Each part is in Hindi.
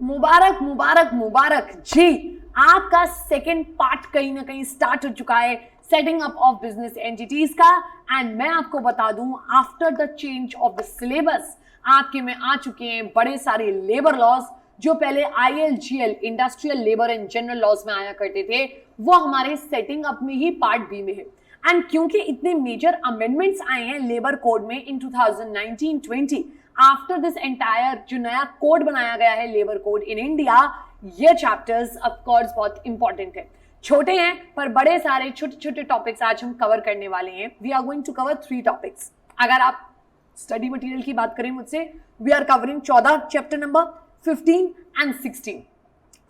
मुबारक मुबारक मुबारक जी, आपका सेकंड पार्ट कहीं ना कहीं स्टार्ट हो चुका है setting up of business entities का। एंड मैं आपको बता दूं, after the change of the syllabus आपके में आ चुके हैं बड़े सारे लेबर लॉज जो पहले ILGL industrial labour and general laws में आया करते थे, वो हमारे सेटिंग अप में ही पार्ट बी में है। एंड क्योंकि इतने मेजर अमेंडमेंट्स आए हैं लेबर कोड में इन 2019-20, आफ्टर दिस एंटायर जो नया कोड बनाया गया है लेबर कोड इन इंडिया, ये चैप्टर्स ऑफ कोर्स बहुत इंपॉर्टेंट है। छोटे हैं पर बड़े सारे छोटे छोटे टॉपिक्स आज हम कवर करने वाले हैं। We are going to cover 3 topics. अगर आप स्टडी मटेरियल की बात करें मुझसे, we are covering 14 chapter number 15 and 16।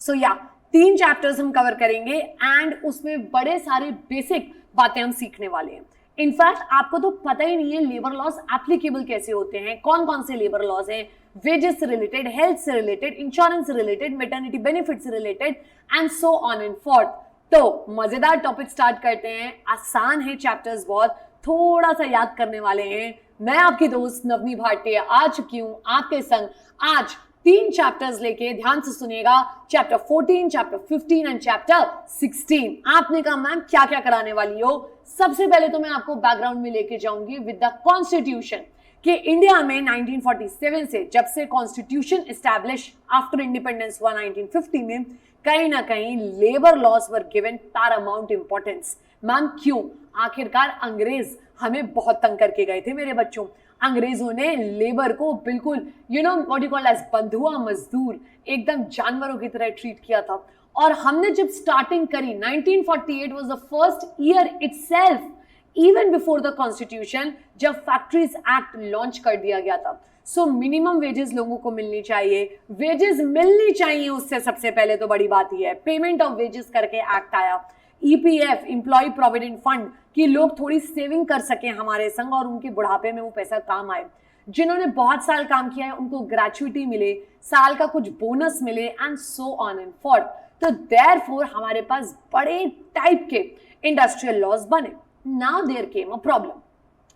So या 3 चैप्टर्स हम कवर करेंगे एंड उसमें बड़े सारे बेसिक बातें हम सीखने वाले हैं। इनफैक्ट आपको तो पता ही नहीं है लेबर लॉज एप्लीकेबल कैसे होते हैं, कौन कौन से लेबर लॉज हैं, वेजेस से रिलेटेड, हेल्थ से रिलेटेड, इंश्योरेंस से रिलेटेड, मैटरनिटी बेनिफिट से related and so on and forth. तो मजेदार टॉपिक स्टार्ट करते हैं। आसान है चैप्टर्स, बहुत थोड़ा सा याद करने वाले हैं। मैं आपकी दोस्त नवनी भाटिया आ चुकी हूं आपके संग आज 3 चैप्टर्स लेके। ध्यान से सुनिएगा, चैप्टर 14, चैप्टर 15 एंड चैप्टर 16। आपने कहा मैम क्या क्या कराने वाली हो? सबसे पहले तो मैं आपको बैकग्राउंड में लेके जाऊंगी विद द कॉन्स्टिट्यूशन कि इंडिया में 1947 से जब से कॉन्स्टिट्यूशन एस्टैब्लिश आफ्टर इंडिपेंडेंस हुआ 1950 में, कहीं ना कहीं labour laws were given paramount importance. Ma'am क्यों? आखिरकार अंग्रेज हमें बहुत तंग करके गए थे मेरे बच्चों। अंग्रेजों ने लेबर को बिल्कुल व्हाट यू कॉल एज बंधुआ मजदूर, एकदम जानवरों की तरह ट्रीट किया था। और हमने जब स्टार्टिंग करी 1948 was the first year itself even before the constitution जब फैक्ट्रीज एक्ट लॉन्च कर दिया गया था। सो मिनिमम वेजेस लोगों को मिलनी चाहिए, वेजेस मिलनी चाहिए, उससे सबसे पहले तो बड़ी बात यह है पेमेंट ऑफ वेजेस करके एक्ट आया। EPF एम्प्लॉय प्रोविडेंट फंड कि लोग थोड़ी सेविंग कर सके हमारे संग और उनके बुढ़ापे में वो पैसा काम आए। जिन्होंने बहुत साल काम किया है उनको ग्रेचुइटी मिले, साल का कुछ बोनस मिले and so on and forth. तो देयरफॉर हमारे पास बड़े टाइप के इंडस्ट्रियल लॉज बने। Now there came a problem.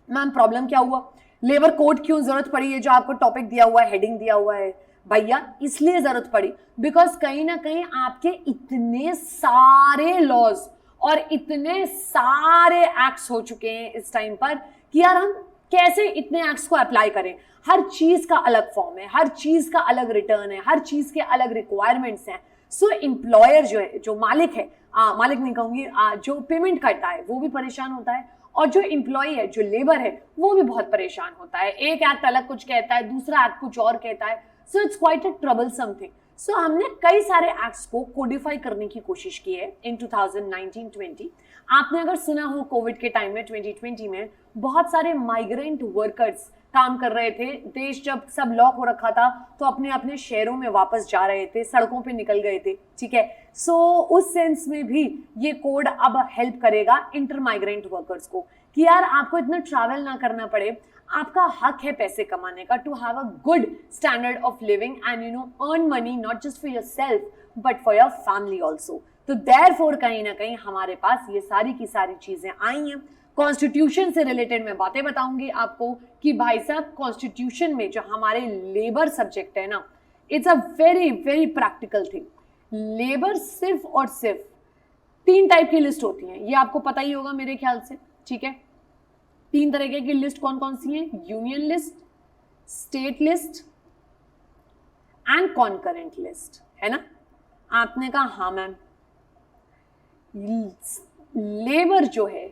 Ma'am problem क्या हुआ? लेबर कोड क्यों जरूरत पड़ी है? जो आपको टॉपिक दिया हुआ है, हेडिंग दिया हुआ है भैया, इसलिए जरूरत पड़ी बिकॉज कहीं ना कहीं आपके इतने सारे लॉज और इतने सारे एक्ट्स हो चुके हैं इस टाइम पर कि यार हम कैसे इतने एक्ट्स को अप्लाई करें। हर चीज का अलग फॉर्म है, हर चीज का अलग रिटर्न है, हर चीज के अलग रिक्वायरमेंट्स हैं। सो एम्प्लॉयर जो है, जो मालिक है, मालिक नहीं कहूंगी, जो पेमेंट करता है वो भी परेशान होता है और जो एम्प्लॉय है, जो लेबर है, वो भी बहुत परेशान होता है। एक एक्ट अलग कुछ कहता है, दूसरा एक्ट कुछ और कहता है। So it's quite a troublesome thing. So हमने कई सारे एक्ट्स को कोडिफाई करने की कोशिश की है इन 2019-20। आपने अगर सुना हो कोविड के टाइम में 2020 में बहुत सारे माइग्रेंट वर्कर्स काम कर रहे थे। देश जब सब लॉक हो रखा था तो अपने अपने शहरों में वापस जा रहे थे, सड़कों पे निकल गए थे, ठीक है। सो उस सेंस में भी ये कोड अब हेल्प करेगा इंटर माइग्रेंट वर्कर्स को कि यार आपको इतना ट्रैवल ना करना पड़े, आपका हक है पैसे कमाने का, to have a good standard of living and earn money not just for yourself but for your family also. तो देयरफॉर कहीं ना कहीं हमारे पास ये सारी की सारी चीजें आई हैं। कॉन्स्टिट्यूशन से रिलेटेड मैं बातें बताऊंगी आपको कि भाई साहब कॉन्स्टिट्यूशन में जो हमारे लेबर सब्जेक्ट है ना, it's a very very practical thing. Labour सिर्फ और सिर्फ 3 टाइप की लिस्ट होती है, ये आपको पता ही होगा मेरे ख्याल से, ठीक है। 3 तरीके की लिस्ट कौन कौन सी है? Union list, state list and concurrent list, है ना। आपने कहा हाँ मैम। लेबर जो है,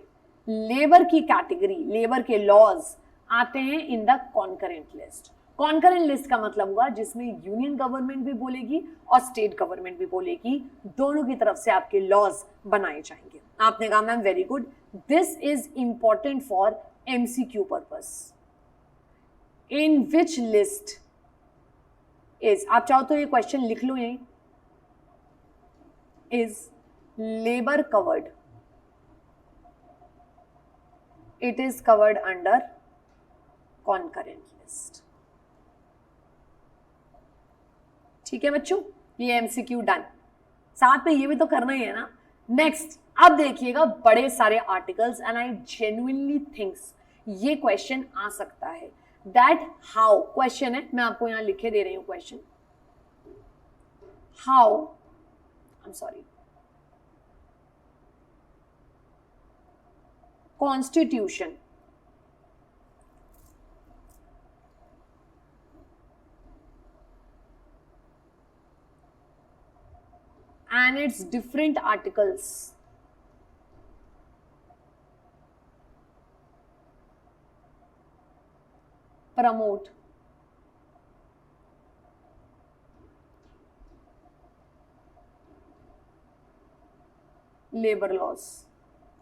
लेबर की कैटेगरी, लेबर के लॉज आते हैं in the concurrent list. Concurrent list का मतलब हुआ जिसमें यूनियन गवर्नमेंट भी बोलेगी और स्टेट गवर्नमेंट भी बोलेगी, दोनों की तरफ से आपके लॉज बनाए जाएंगे। आपने कहा ma'am very good, this is important for MCQ purpose. In which list is, आप चाहो तो ये क्वेश्चन लिख लो यहीं, is labour covered? It is covered under concurrent list। ठीक है बच्चों, ये MCQ डन। साथ में ये भी तो करना ही है ना। नेक्स्ट अब देखिएगा बड़े सारे articles and I genuinely thinks ये क्वेश्चन आ सकता है। दैट हाउ क्वेश्चन है, मैं आपको यहां लिखे दे रही हूं question. How, I am sorry, constitution and its different articles promote labour laws.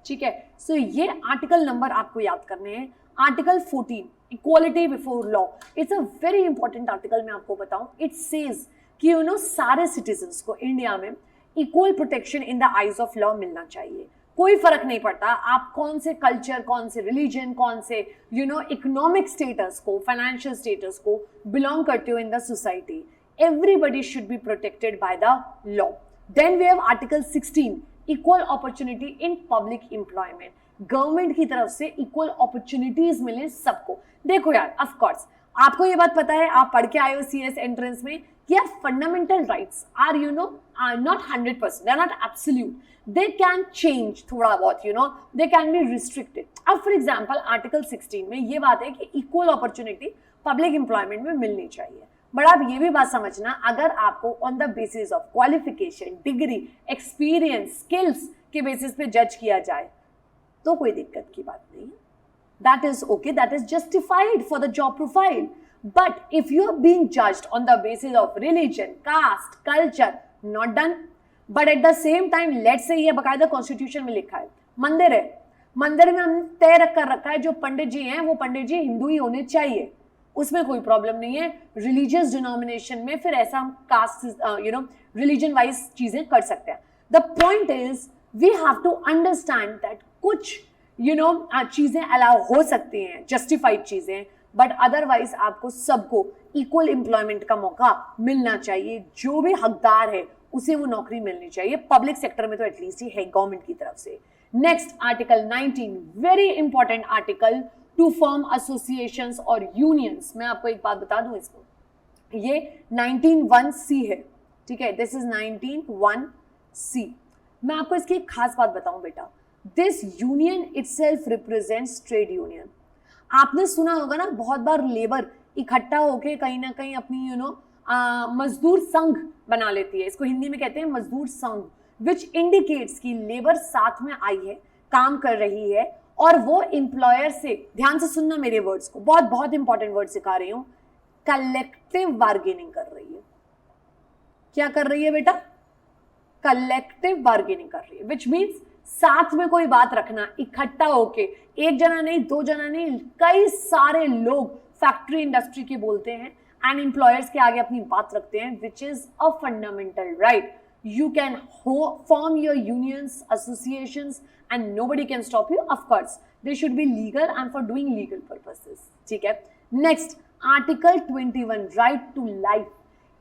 ठीक है, सो ये आर्टिकल नंबर आपको याद करने हैं. Article 14 equality before law, it's a very important article. मैं आपको बताऊं, इट सेज कि यू नो सारे सिटीजन्स को इंडिया में equal protection in the eyes of law मिलना चाहिए. कोई फर्क नहीं पड़ता आप कौन से कल्चर, कौन से रिलीजन, कौन से यू नो इकोनॉमिक स्टेटस को, फाइनेंशियल स्टेटस को बिलोंग करते हो in the society. Everybody should be protected by the law. Then we have article 16 equal opportunity in public employment. Government की तरफ से इक्वल अपॉर्चुनिटीज मिले सबको. देखो यार, ऑफ कोर्स आपको ये बात पता है, आप पढ़ के आए हो सीएस एंट्रेंस में, कि यार fundamental rights are you know are not 100%, they are not absolute, they can change थोड़ा बहुत, you know they can be restricted. अब फॉर एग्जाम्पल आर्टिकल 16 में ये बात है कि इक्वल अपॉर्चुनिटी पब्लिक एम्प्लॉयमेंट में मिलनी चाहिए. बट आप ये भी बात समझना, अगर आपको on the basis of qualification, degree, experience, skills के बेसिस पे जज किया जाए तो कोई दिक्कत की बात नहीं है. That is okay, that is justified for the job profile. But if you are being judged on the basis of religion, caste, culture, not done. But at the same time let's say ये बकायदा कॉन्स्टिट्यूशन में लिखा है, मंदिर है, मंदिर में हमने तय रख कर रखा है जो पंडित जी हैं वो पंडित जी हिंदू ही होने चाहिए, उसमें कोई प्रॉब्लम नहीं है. रिलीजियस डिनोमिनेशन में फिर ऐसा हम caste you know religion wise चीजें कर सकते हैं. The point is we have to understand that कुछ यू नो चीजें अलाउ हो सकती हैं, जस्टिफाइड चीजें, बट अदरवाइज आपको सबको इक्वल एम्प्लॉयमेंट का मौका मिलना चाहिए. जो भी हकदार है उसे वो नौकरी मिलनी चाहिए. पब्लिक सेक्टर में तो एटलीस्ट ही है गवर्नमेंट की तरफ से. Next article 19, very important article, to form associations और यूनियंस. मैं आपको एक बात बता दूं, इसको ये 19(1)(c है. ठीक है, दिस इज 19(1)(c. मैं आपको इसकी एक खास बात बताऊं बेटा, this union itself represents trade union. आपने सुना होगा ना, बहुत बार लेबर इकट्ठा होके कहीं ना कहीं अपनी यू नो मजदूर संघ बना लेती है. इसको हिंदी में कहते हैं मजदूर संघ, विच इंडिकेट्स कि लेबर साथ में आई है, काम कर रही है, और वो एम्प्लॉयर से, ध्यान से सुनना मेरे वर्ड्स को, बहुत बहुत इंपॉर्टेंट वर्ड सिखा रही हूं, कलेक्टिव बार्गेनिंग कर रही है. क्या कर रही है बेटा? कलेक्टिव बार्गेनिंग कर रही है, विच मीन्स साथ में कोई बात रखना, इकट्ठा होके, एक जना नहीं, दो जना नहीं, कई सारे लोग फैक्ट्री इंडस्ट्री के बोलते हैं एंड एम्प्लॉयर्स के आगे अपनी बात रखते हैं, विच is a fundamental right. You can form your unions, associations, and nobody can stop you. Of course, they should be legal and for doing legal purposes. ठीक है. Next, Article 21, right to life.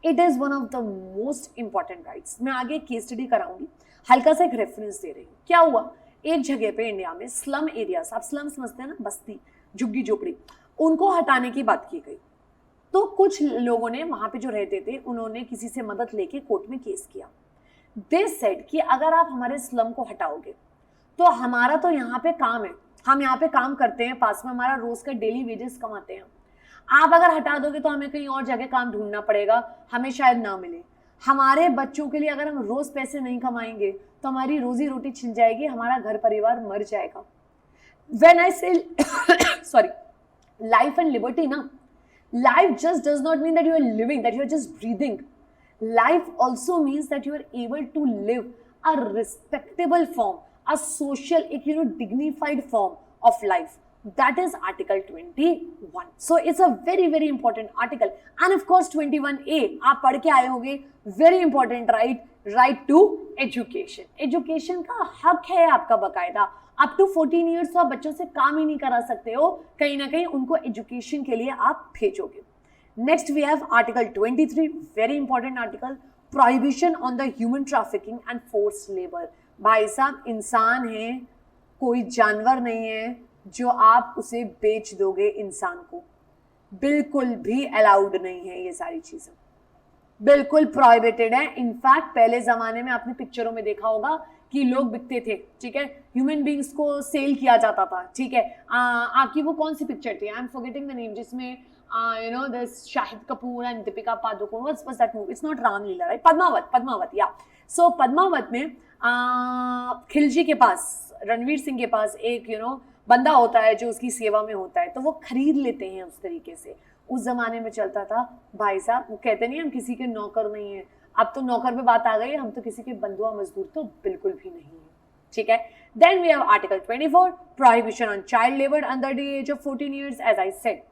It is one of the most important rights. मैं आगे केस स्टडी कराऊंगी, हल्का सा एक रेफरेंस दे रही हूँ. क्या हुआ, एक जगह पे इंडिया में स्लम एरियाज, आप स्लम समझते हैं ना, बस्ती, झुग्गी झोपड़ी, उनको हटाने की बात की गई. तो कुछ लोगों ने वहां पे जो रहते थे, उन्होंने किसी से मदद लेके कोर्ट में केस किया. दे सेड कि अगर आप हमारे स्लम को हटाओगे तो हमारा तो यहाँ पे काम है, हम यहाँ पे काम करते हैं, पास में हमारा रोज का डेली वेजेस कमाते हैं. आप अगर हटा दोगे तो हमें कहीं और जगह काम ढूंढना पड़ेगा, हमें शायद ना मिले. हमारे बच्चों के लिए अगर हम रोज पैसे नहीं कमाएंगे तो हमारी रोजी रोटी छिन जाएगी, हमारा घर परिवार मर जाएगा. When I say sorry life and liberty ना, life just does not mean that you are living, that you are just breathing. Life also means that you are able to live a respectable form, a social, dignified form of life. That is Article 21. So it's a very, very important article. And of course 21A, आप पढ़ के आए होंगे, very important right to education. Education का हक है आपका बकायदा. up to 14 years तो आप बच्चों से काम ही नहीं करा सकते हो, कहीं ना कहीं उनको एजुकेशन के लिए आप भेजोगे. Next we have Article 23, very important article, prohibition on the human trafficking and forced labor. भाई साहब, इंसान है, कोई जानवर नहीं है जो आप उसे बेच दोगे इंसान को. बिल्कुल भी अलाउड नहीं है ये सारी चीजें, बिल्कुल प्रोहिबिटेड है। इनफैक्ट पहले जमाने में आपने पिक्चरों में देखा होगा कि लोग बिकते थे, ठीक है, ह्यूमन बींग्स को सेल किया जाता था, ठीक है। आपकी वो कौन सी पिक्चर थी, I am forgetting the name, जिसमें you know this Shahid Kapoor and Deepika Padukone, what's was that movie, it's not Ramleela right, Padmaavat या। सो पद्मावत में खिलजी के पास, रणवीर सिंह के पास एक बंदा होता है जो उसकी सेवा में होता है, तो वो खरीद लेते हैं उस तरीके से। उस जमाने में चलता था भाई साहब, वो कहते नहीं हम किसी के नौकर नहीं है, अब तो नौकर पे बात आ गई, हम तो किसी के बंधुआ मजदूर तो बिल्कुल भी नहीं है, ठीक है। Then we have article 24, prohibition on child labour under the age of 14 years, as I said.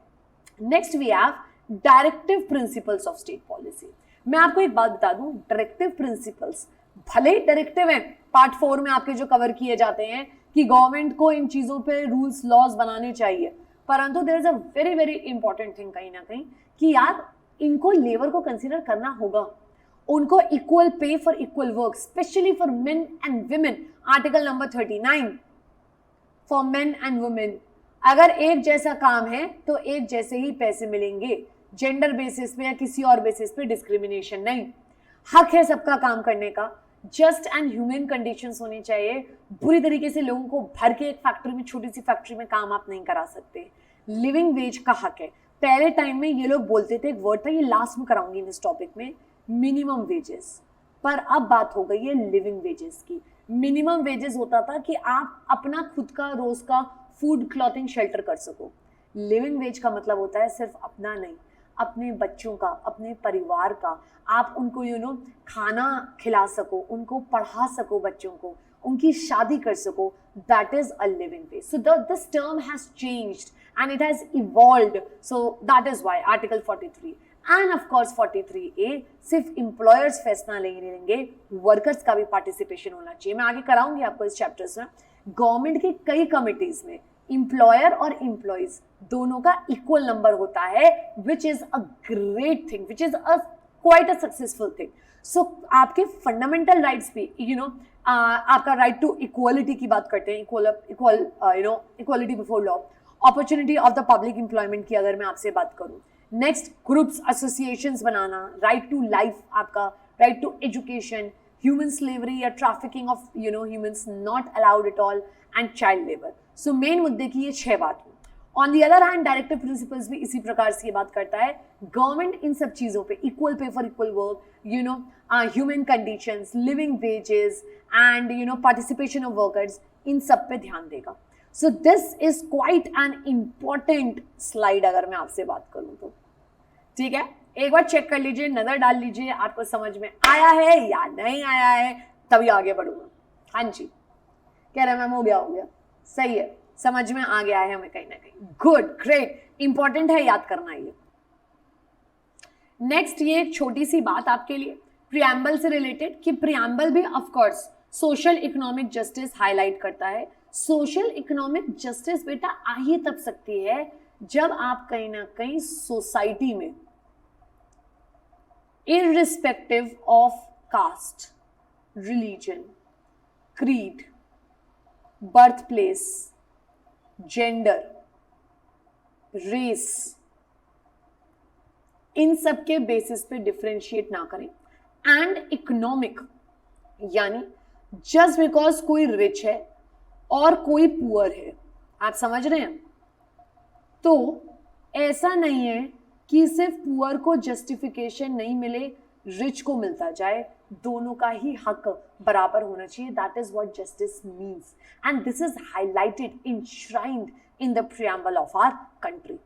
Next we have directive principles of state policy. मैं आपको एक बात बता दूं, डायरेक्टिव प्रिंसिपल्स भले डायरेक्टिव है, पार्ट 4 में आपके जो कवर किए जाते हैं कि गवर्नमेंट को इन चीजों पे रूल्स लॉज बनाने चाहिए, परंतु there is a very very important thing कहीं ना कहीं कि यार इनको लेबर को कंसीडर करना होगा, उनको equal pay for equal work, specially for main and women. Article number 39 for main and women, अगर एक जैसा काम है तो एक जैसे ही पैसे मिलेंगे, जेंडर बेसिस पे या किसी और बेसिस पे डिस्क्रिमिनेशन नहीं। हक है सबका काम करने का, जस्ट एंड ह्यूमन कंडीशंस होनी चाहिए। बुरी तरीके से लोगों को भर के एक फैक्ट्री में, छोटी सी फैक्ट्री में काम आप नहीं करा सकते। लिविंग वेज का हक है। पहले टाइम में ये लोग बोलते थे, एक वर्ड था, ये लास्ट में कराऊंगी इस टॉपिक में, मिनिमम वेजेस, पर अब बात हो गई है लिविंग वेजेस की। मिनिमम वेजेस होता था कि आप अपना खुद का रोज का फूड, क्लॉथिंग, शेल्टर कर सको। लिविंग वेज का मतलब होता है सिर्फ अपना नहीं, अपने बच्चों का, अपने परिवार का, आप उनको खाना खिला सको, उनको पढ़ा सको, बच्चों को उनकी शादी कर सको, that is a living veg. So this term has changed and it has evolved, so that is why article 43 and of course 43A सिर्फ employers फैसला नहीं लेंगे, workers का भी participation होना चाहिए। मैं आगे कराऊंगी आपको इस चैप्टर्स में। गवर्नमेंट के कई कमिटीज में एम्प्लॉयर और एम्प्लॉइज दोनों का इक्वल नंबर होता है, which is a great thing, which is a quite a successful thing. So आपके फंडामेंटल राइट्स भी आपका राइट टू इक्वालिटी की बात करते हैं, equality before law, opportunity of the public employment की अगर मैं आपसे बात करूं, नेक्स्ट ग्रुप्स, एसोसिएशंस बनाना, राइट टू लाइफ, आपका right to education, human slavery या trafficking of humans not allowed at all, and child labour. So main मुद्दे की ये 6 बात हुई। On the other hand directive principles भी इसी प्रकार से ये बात करता है, गवर्नमेंट इन सब चीजों पे, equal pay for equal work, human conditions, living wages and participation of workers, इन सब पे ध्यान देगा। So this is quite an important slide अगर मैं आपसे बात करूं तो, ठीक है। एक बार चेक कर लीजिए, नजर डाल लीजिए, आपको समझ में आया है या नहीं आया है, तभी आगे बढ़ूंगा। हाँ जी, कह रहे मैम हो गया, सही है, समझ में आ गया है हमें कहीं ना कहीं, गुड, ग्रेट, इंपॉर्टेंट है, याद करना ये। नेक्स्ट ये एक छोटी सी बात आपके लिए प्रियम्बल से रिलेटेड, कि प्रियम्बल भी of course social economic justice highlight करता है। सोशल इकोनॉमिक जस्टिस बेटा आ ही तब सकती है जब आप कहीं ना कहीं सोसाइटी में irrespective of caste, religion, creed, birth place, gender, race, इन सब के बेसिस पे डिफरेंशिएट ना करें। एंड इकोनॉमिक, यानी जस्ट बिकॉज कोई रिच है और कोई पुअर है, आप समझ रहे हैं, तो ऐसा नहीं है कि सिर्फ पुअर को जस्टिफिकेशन नहीं मिले, रिच को मिलता जाए, दोनों का ही हक बराबर होना चाहिए। That is what justice means and this is highlighted, enshrined in the preamble of our country,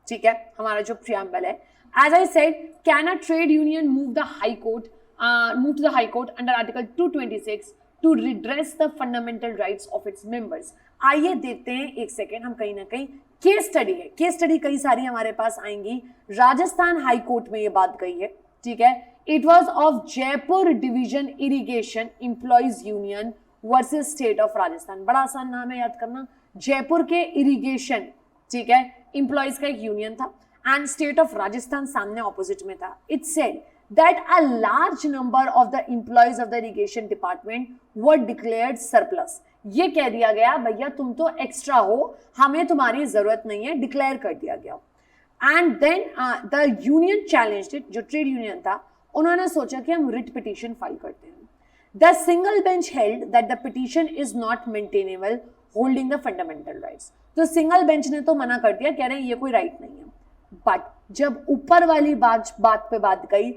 ठीक है, हमारा जो प्रियम्बल है। As I said, can a trade union move to the High Court under Article 226 to redress the fundamental rights of its members। आइए देखते हैं एक सेकेंड, हम कहीं ना कहीं केस स्टडी है, केस स्टडी कई सारी हमारे पास आएंगी। राजस्थान हाई कोर्ट में ये बात गई है, ठीक है। It was of Jaipur division irrigation employees union versus state of Rajasthan. बड़ा आसान नाम है याद करना, जयपुर के इरिगेशन, ठीक है, एम्प्लॉइज का एक यूनियन था, एंड स्टेट ऑफ राजस्थान सामने ऑपोजिट में था। It said that a large number of the employees of the irrigation department were declared surplus। ये कह दिया गया भैया तुम तो एक्स्ट्रा हो, हमें तुम्हारी जरूरत नहीं है, डिक्लेयर कर दिया गया। And then the union challenged it, जो ट्रेड यूनियन था उन्होंने सोचा कि हम रिट पिटीशन फाइल करते हैं. The single bench held that the petition is not maintainable holding the fundamental rights. तो सिंगल बेंच ने तो मना कर दिया, कह रहे हैं ये कोई राइट नहीं है. बट जब ऊपर वाली बात पे बात गई,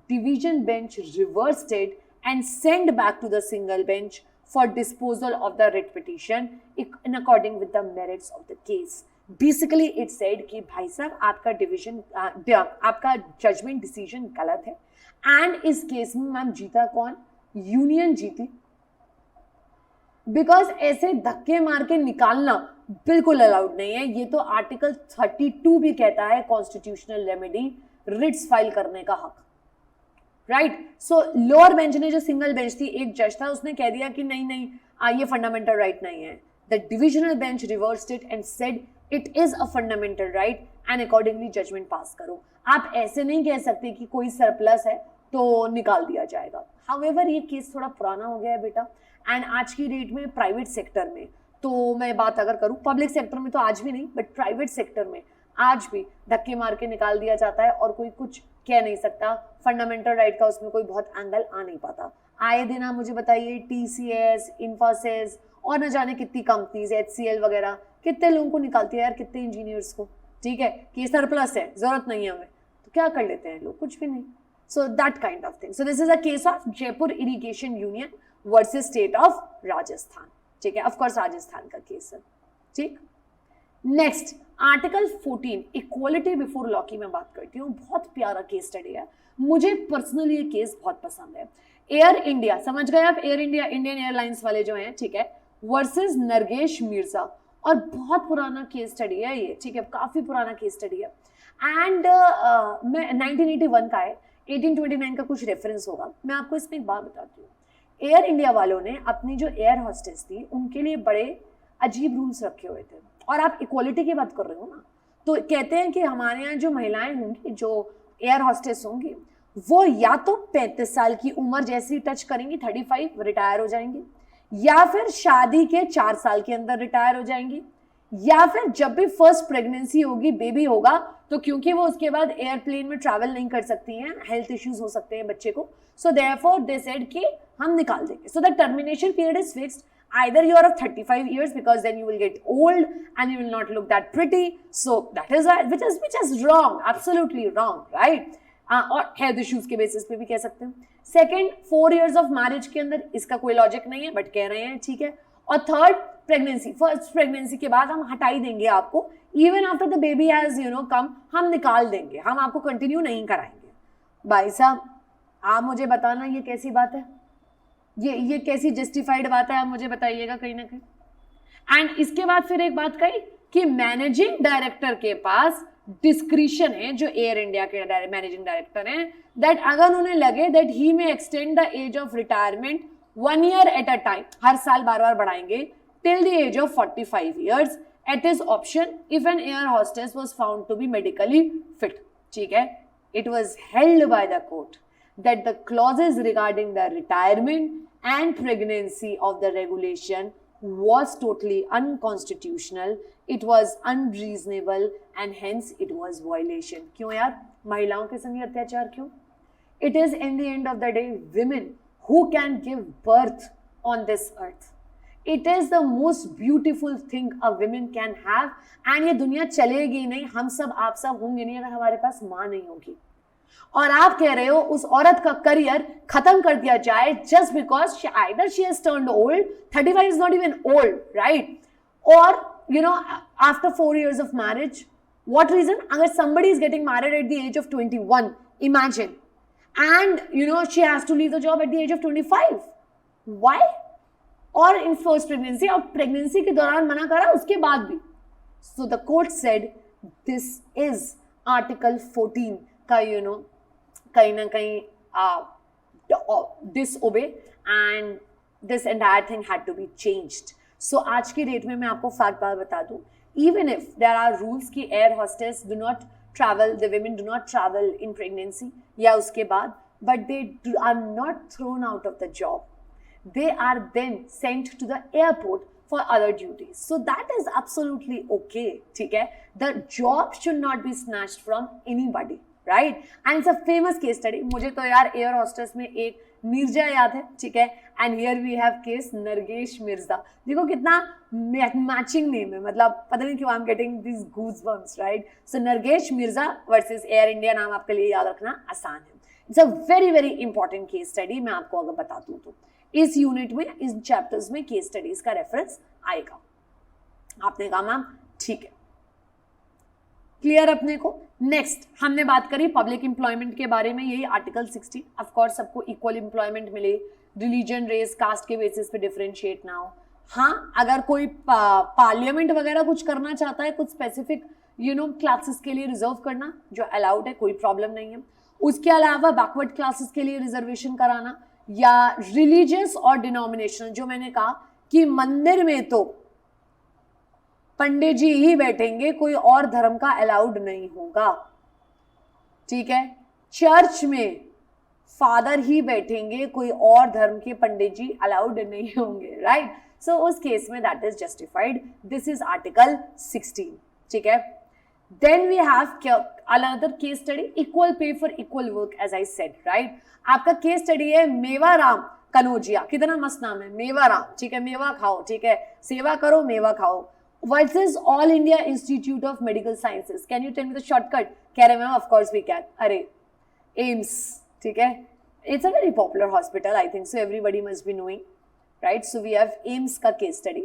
division bench reversed it and sent back to the single bench for disposal of the writ petition in according with the merits of the case. Basically it said कि भाई साहब आपका डिवीजन आपका जजमेंट डिसीजन गलत है. एंड इस केस में मैम जीता कौन? यूनियन जीती. बिकॉज ऐसे धक्के मार के निकालना बिल्कुल अलाउड नहीं है. ये तो आर्टिकल 32 भी कहता है कॉन्स्टिट्यूशनल रेमेडी, रिट्स फाइल करने का हक. राइट. सो लोअर बेंच ने, जो सिंगल बेंच थी, एक जज था, उसने कह दिया कि नहीं ये फंडामेंटल राइट नहीं है. The divisional bench reversed it and said it is a fundamental right and accordingly judgement pass करो. आप ऐसे नहीं कह सकते कि कोई सरप्लस है तो निकाल दिया जाएगा. हाउएवर ये केस थोड़ा पुराना हो गया है बेटा. एंड आज की डेट में प्राइवेट सेक्टर में, तो मैं बात अगर करूँ पब्लिक सेक्टर में तो आज भी नहीं, बट प्राइवेट सेक्टर में आज भी धक्के मार के निकाल दिया जाता है और कोई कुछ कह नहीं सकता. फंडामेंटल राइट का उसमें कोई बहुत एंगल आ नहीं पाता. आए दिन आप मुझे बताइए TCS, इन्फोसिस और न जाने कितनी कंपनीज, HCL वगैरह, कितने लोगों को निकालती है यार, कितने इंजीनियर्स को. ठीक है कि सरप्लस है, जरूरत नहीं है हमें, तो क्या कर लेते हैं लोग? कुछ भी नहीं. सो that kind of thing. So this is a case of Jaipur irrigation union versus state of Rajasthan. ठीक है, ऑफकोर्स राजस्थान का केस है. ठीक. Next, article 14 equality before law की मैं बात करती हूँ. बहुत प्यारा केस स्टडी है, मुझे पर्सनली ये केस बहुत पसंद है. एयर इंडिया, समझ गए आप, एयर इंडिया, इंडियन एयरलाइंस वाले जो हैं, ठीक है, वर्सेस नरगेश मिर्जा. और बहुत पुराना केस स्टडी है ये. ठीक है, काफी पुराना केस स्टडी है. एंड मैं 1981 का है, 1829 का कुछ रेफरेंस होगा. मैं आपको इसमें एक बात बताती हूँ. एयर इंडिया वालों ने अपनी जो एयर हॉस्टेस थी उनके लिए बड़े अजीब रूल्स रखे हुए थे. और आप इक्वालिटी की बात कर रहे हो ना, तो कहते हैं कि हमारे यहाँ जो महिलाएं होंगी, जो एयर हॉस्टेस होंगी, वो या तो 35 साल की उम्र जैसी टच करेंगी, 35 रिटायर हो जाएंगी, या फिर शादी के 4 साल के अंदर रिटायर हो जाएंगी, या फिर जब भी फर्स्ट प्रेगनेंसी होगी, बेबी होगा, तो क्योंकि वो उसके बाद एयरप्लेन में ट्रैवल नहीं कर सकती हैं, हेल्थ इश्यूज हो सकते हैं बच्चे को, सो देयरफॉर दे सेड कि हम निकाल देंगे. So the termination period is fixed. Either you are of 35 years because then you will get old and you will not look that pretty. So that is which is wrong, absolutely wrong, right? और health issues के basis पे भी कह सकते हैं. Second, 4 years of marriage के अंदर इसका कोई logic नहीं है, but कह रहे हैं, ठीक है. और third, pregnancy, first pregnancy के बाद हम हटा ही देंगे आपको, even after the baby has come, हम निकाल देंगे, हम आपको continue नहीं कराएंगे. भाई साहब, आप मुझे बताना ये कैसी बात है, ये कैसी जस्टिफाइड बात है, आप मुझे बताइएगा कहीं ना कहीं. एंड इसके बाद फिर एक बात कही कि मैनेजिंग डायरेक्टर के पास डिस्क्रिशन है, जो एयर इंडिया के मैनेजिंग डायरेक्टर हैं, दैट अगर उन्हें लगे that he may extend the age of retirement 1 year at a time, हर साल बार बढ़ाएंगे, till the age of 45 years at his option, if an air hostess was found to be medically fit. ठीक है, it was held by the court that the clauses regarding the retirement and pregnancy of the regulation was totally unconstitutional, it was unreasonable and hence it was violation. क्यों यार, महिलाओं के संग अत्याचार क्यों? It is in the end of the day women who can give birth on this earth. It is the most beautiful thing a woman can have and ये दुनिया चलेगी नहीं, हम सब आप सब होंगे नहीं अगर हमारे पास माँ नहीं होगी. और आप कह रहे हो उस औरत का करियर खत्म कर दिया जाए just because either she has turned old, 35 is not even old, right? Or after 4 years of marriage, what reason? अगर somebody is getting married at the age of 21, imagine, and she has to leave the job at the age of 25. Why? और in first pregnancy, और pregnancy के दौरान मना करा, उसके बाद भी. So the court said this is Article 14 का कहीं ना कहीं disobey and this entire thing had to be changed. So आज की डेट में मैं आपको फैक्ट बता दूं, even if there are rules कि air hostess do not travel, the women do not travel in pregnancy या उसके बाद, but they are not thrown out of the job. They are then sent to the airport for other duties. So that is absolutely okay. ठीक है, the job should not be snatched from anybody. Right, and it's a famous case study. मुझे तो यार एयर हॉस्टेस में एक नीरजा याद है, ठीक है, and here we have case Nargesh Mirza. देखो कितना मैचिंग नेम है, मतलब पता नहीं क्यों I am getting this goosebumps, right. So Nargesh Mirza versus Air India, नाम आपके लिए याद रखना आसान है. It's a very very important case study. मैं आपको अगर बता दूं तो इस यूनिट में, इस चैप्टर्स में केस स्टडीज का रेफरेंस आएगा. आपने कहा मैम ठीक है, क्लियर अपने को. नेक्स्ट हमने बात करी पब्लिक एम्प्लॉयमेंट के बारे में, यही आर्टिकल 16. ऑफ कोर्स सबको इक्वल एम्प्लॉयमेंट मिले, रिलीजन रेस कास्ट के बेसिस पे डिफरेंशिएट ना हो. हाँ, अगर कोई पार्लियामेंट वगैरह कुछ करना चाहता है, कुछ स्पेसिफिक क्लासेस के लिए रिजर्व करना, जो अलाउड है, कोई प्रॉब्लम नहीं है. उसके अलावा बैकवर्ड क्लासेस के लिए रिजर्वेशन कराना, या रिलीजियस और डिनोमिनेशनल, जो मैंने कहा कि मंदिर में तो पंडित जी ही बैठेंगे, कोई और धर्म का अलाउड नहीं होगा, ठीक है. चर्च में फादर ही बैठेंगे, कोई और धर्म के पंडित जी अलाउड नहीं होंगे, राइट. सो उस केस में that is justified. This is article 16, ठीक है. Then we have another case study, equal pay for equal work, as I said, right. आपका केस स्टडी है मेवाराम कनौजिया. कितना मस्त नाम है, मेवाराम, ठीक है. मेवा खाओ, ठीक है, सेवा करो, मेवा खाओ. Versus all India institute of medical sciences. Can you tell me the shortcut? कह रहे ma'am of course we can. अरे एम्स, ठीक है. It's a very popular hospital, I think so everybody must be knowing, right. So we have AIIMS का केस स्टडी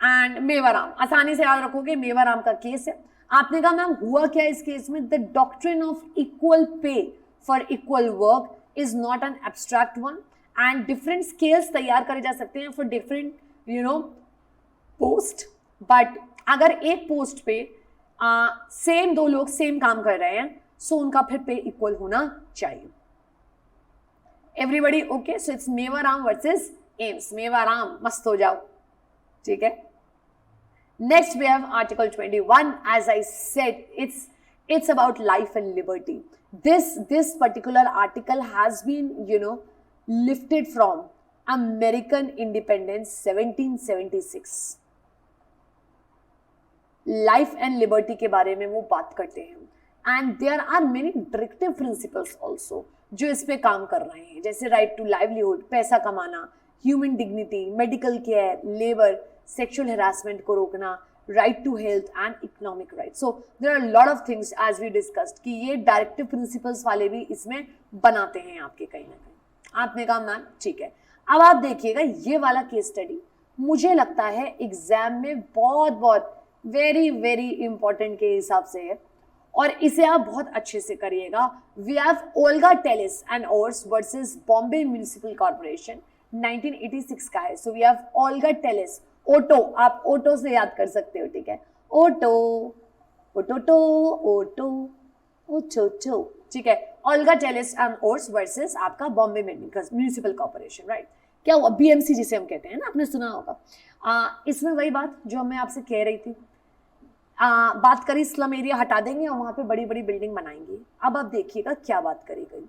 एंड मेवाराम. आसानी से याद रखोगे, मेवाराम का केस है. आपने कहा मैम हुआ क्या इस केस में? The doctrine of equal pay for equal work is not an abstract one, and different scales तैयार करे जा सकते हैं फॉर डिफरेंट पोस्ट. बट अगर एक पोस्ट पे सेम दो लोग सेम काम कर रहे हैं, सो उनका फिर पे इक्वल होना चाहिए. Everybody okay? So it's Mewaram versus AIIMS. Mewaram, मस्त हो जाओ, ठीक है. Next we have article 21. As I said, it's about life and liberty. This particular article has been lifted from American independence 1776. Life and liberty के बारे में वो बात करते हैं, and there are many directive principles also जो इस पे काम कर रहे हैं, जैसे राइट टू लाइवलीहुड, पैसा कमाना, human dignity, medical care, labour, sexual harassment को रोकना, right to health and economic right. So there are lot of things as we discussed कि ये डायरेक्टिव प्रिंसिपल्स वाले भी इसमें बनाते हैं आपके कहीं ना कहीं. आपने कहा मैम ठीक है. अब आप देखिएगा ये वाला केस स्टडी मुझे लगता है एग्जाम में बहुत वेरी वेरी इंपॉर्टेंट के हिसाब से है, और इसे आप बहुत अच्छे से करिएगा. We have Olga Tellis and ors versus Bombay municipal corporation, 1986 का है. So we have Olga Tellis. ओटो, आप ओटो से याद कर सकते हो, ठीक है. ओटो ओटोटो ओटो ओटोटो, ठीक है. Olga Tellis and ors versus आपका बॉम्बे म्यूनिसिपल कॉर्पोरेशन, राइट. क्या हुआ? बीएमसी जिसे हम कहते हैं ना, आपने सुना होगा. इसमें वही बात जो मैं आपसे कह रही थी, बात करी स्लम एरिया हटा देंगे और वहां पे बड़ी बड़ी बिल्डिंग बनाएंगे. अब आप देखिएगा क्या बात करी गई.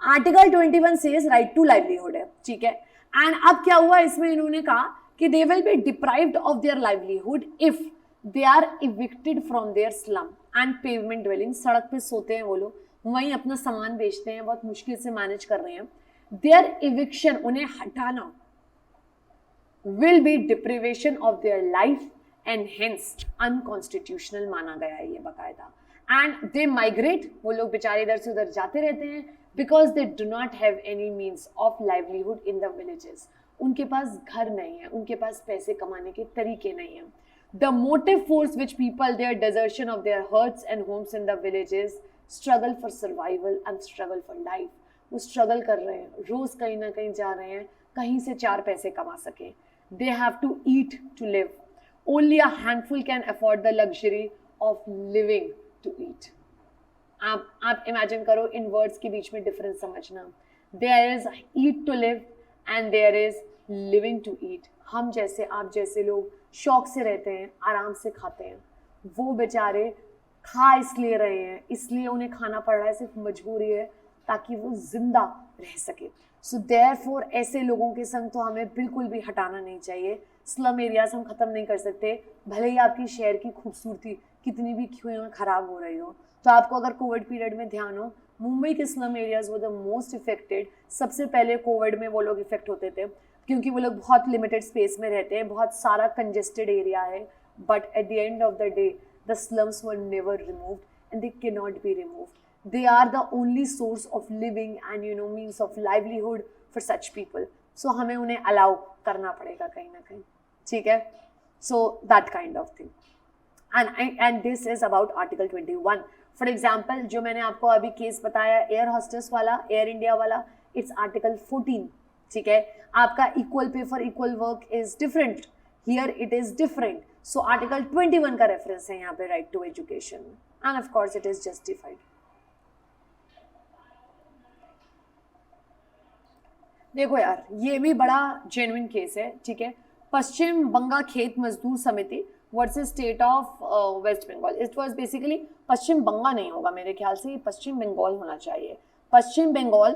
Article 21 says right to livelihood है, ठीक है. एंड अब क्या हुआ इसमें, इन्होंने कहा कि they will be deprived of their livelihood if they are evicted from their slum and pavement dwelling. सड़क पे सोते हैं वो लोग, वहीं अपना सामान बेचते हैं, बहुत मुश्किल से मैनेज कर रहे हैं. देयर इविक्शन, उन्हें हटाना, will be deprivation of their life and hence unconstitutional माना गया है ये बकायदा. And they migrate, वो लोग बेचारे इधर से उधर जाते रहते हैं because they do not have any means of livelihood in the villages. उनके पास घर नहीं है, उनके पास पैसे कमाने के तरीके नहीं हैं. The motive force which people their desertion of their huts and homes in the villages, struggle for survival and struggle for life. वो struggle कर रहे हैं, रोज कहीं ना कहीं जा रहे हैं, कहीं से चार पैसे कमा सकें. They have to eat to live. Only a handful can afford the luxury of living to eat. आप imagine करो, इन words के बीच में difference समझना. There is eat to live and there is living to eat. हम जैसे आप जैसे लोग शौक से रहते हैं, आराम से खाते हैं, वो बेचारे खा इसलिए रहे हैं, इसलिए उन्हें खाना पड़ रहा है, सिर्फ मजबूरी है ताकि वो जिंदा रह सके. सो देयरफॉर ऐसे लोगों के संग तो हमें बिल्कुल भी हटाना नहीं चाहिए. स्लम एरियाज हम ख़त्म नहीं कर सकते, भले ही आपकी शहर की खूबसूरती कितनी भी क्यों खराब हो रही हो. तो आपको अगर कोविड पीरियड में ध्यान हो, मुंबई के स्लम एरियाज वो द मोस्ट इफेक्टेड। सबसे पहले कोविड में वो लोग इफेक्ट होते थे क्योंकि वो लोग बहुत लिमिटेड स्पेस में रहते हैं, बहुत सारा कंजेस्टेड एरिया है, but at the end of the day the slums were never removed and they can not be removed. They are the only source of living and means of livelihood for such people. So हमें उन्हें अलाउ करना पड़ेगा कहीं ना कहीं, ठीक है। So that kind of thing and this is about article 21. For example जो मैंने आपको अभी केस बताया एयर हॉस्टेस वाला, एयर इंडिया वाला, इट्स आर्टिकल 14, ठीक है। आपका equal pay for equal work is different, here it is different. So article 21 का रेफरेंस है यहाँ पे right to education, and of course it is justified. देखो यार, ये भी बड़ा जेन्युइन केस है, ठीक है। पश्चिम बंगा Khet Mazdoor Samiti versus state of West Bengal. It was basically, Paschim Banga नहीं होगा मेरे ख्याल से, पश्चिम बंगाल होना चाहिए। पश्चिम बंगाल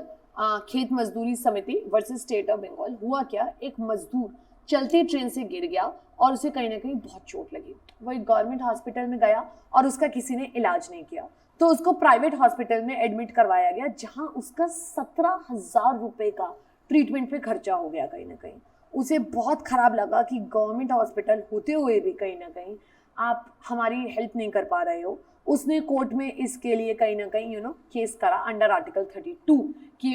खेत मजदूरी समिति वर्सेस स्टेट ऑफ बंगाल। हुआ क्या, एक मजदूर चलती ट्रेन से गिर गया और उसे कहीं ना कहीं बहुत चोट लगी। वो एक गवर्नमेंट हॉस्पिटल में गया और उसका किसी ने इलाज नहीं किया, तो उसको प्राइवेट हॉस्पिटल में एडमिट करवाया गया, जहां उसका 17,000 रुपए का ट्रीटमेंट पे खर्चा हो गया। कहीं ना कहीं उसे बहुत खराब लगा कि गवर्नमेंट हॉस्पिटल होते हुए भी कहीं ना कहीं आप हमारी हेल्प नहीं कर पा रहे हो। उसने कोर्ट में इसके लिए कहीं ना कहीं केस करा अंडर आर्टिकल 32 कि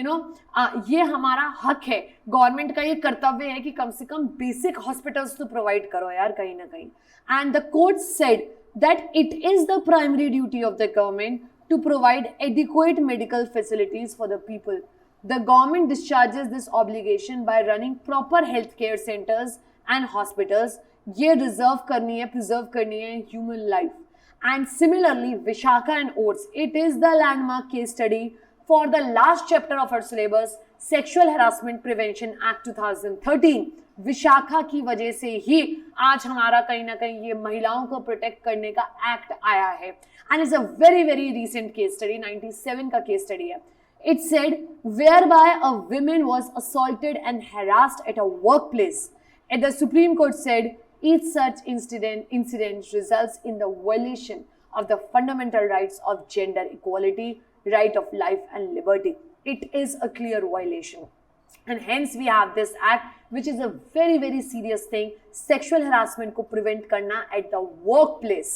ये हमारा हक है, गवर्नमेंट का ये कर्तव्य है कि कम से कम बेसिक हॉस्पिटल्स तो प्रोवाइड करो यार कहीं ना कहीं। And the court said that it is the primary duty of the government to provide adequate medical facilities for the people. The government discharges this obligation by running proper healthcare centers and hospitals. ये reserve करनी है, preserve करनी है human life. And similarly, Vishakha and Oates, it is the landmark case study for the last chapter of our syllabus, Sexual Harassment Prevention Act 2013. Vishakha की वजह से ही आज हमारा कहीं ना कहीं ये महिलाओं को प्रोटेक्ट करने का एक्ट आया है। And it's a very very recent case study, 97 का केस स्टडी है। It said, whereby a woman was assaulted and harassed at a workplace. And the Supreme Court said, each such incident results in the violation of the fundamental rights of gender equality, right of life and liberty. It is a clear violation. And hence we have this act, which is a very, very serious thing. Sexual harassment ko prevent karna at the workplace.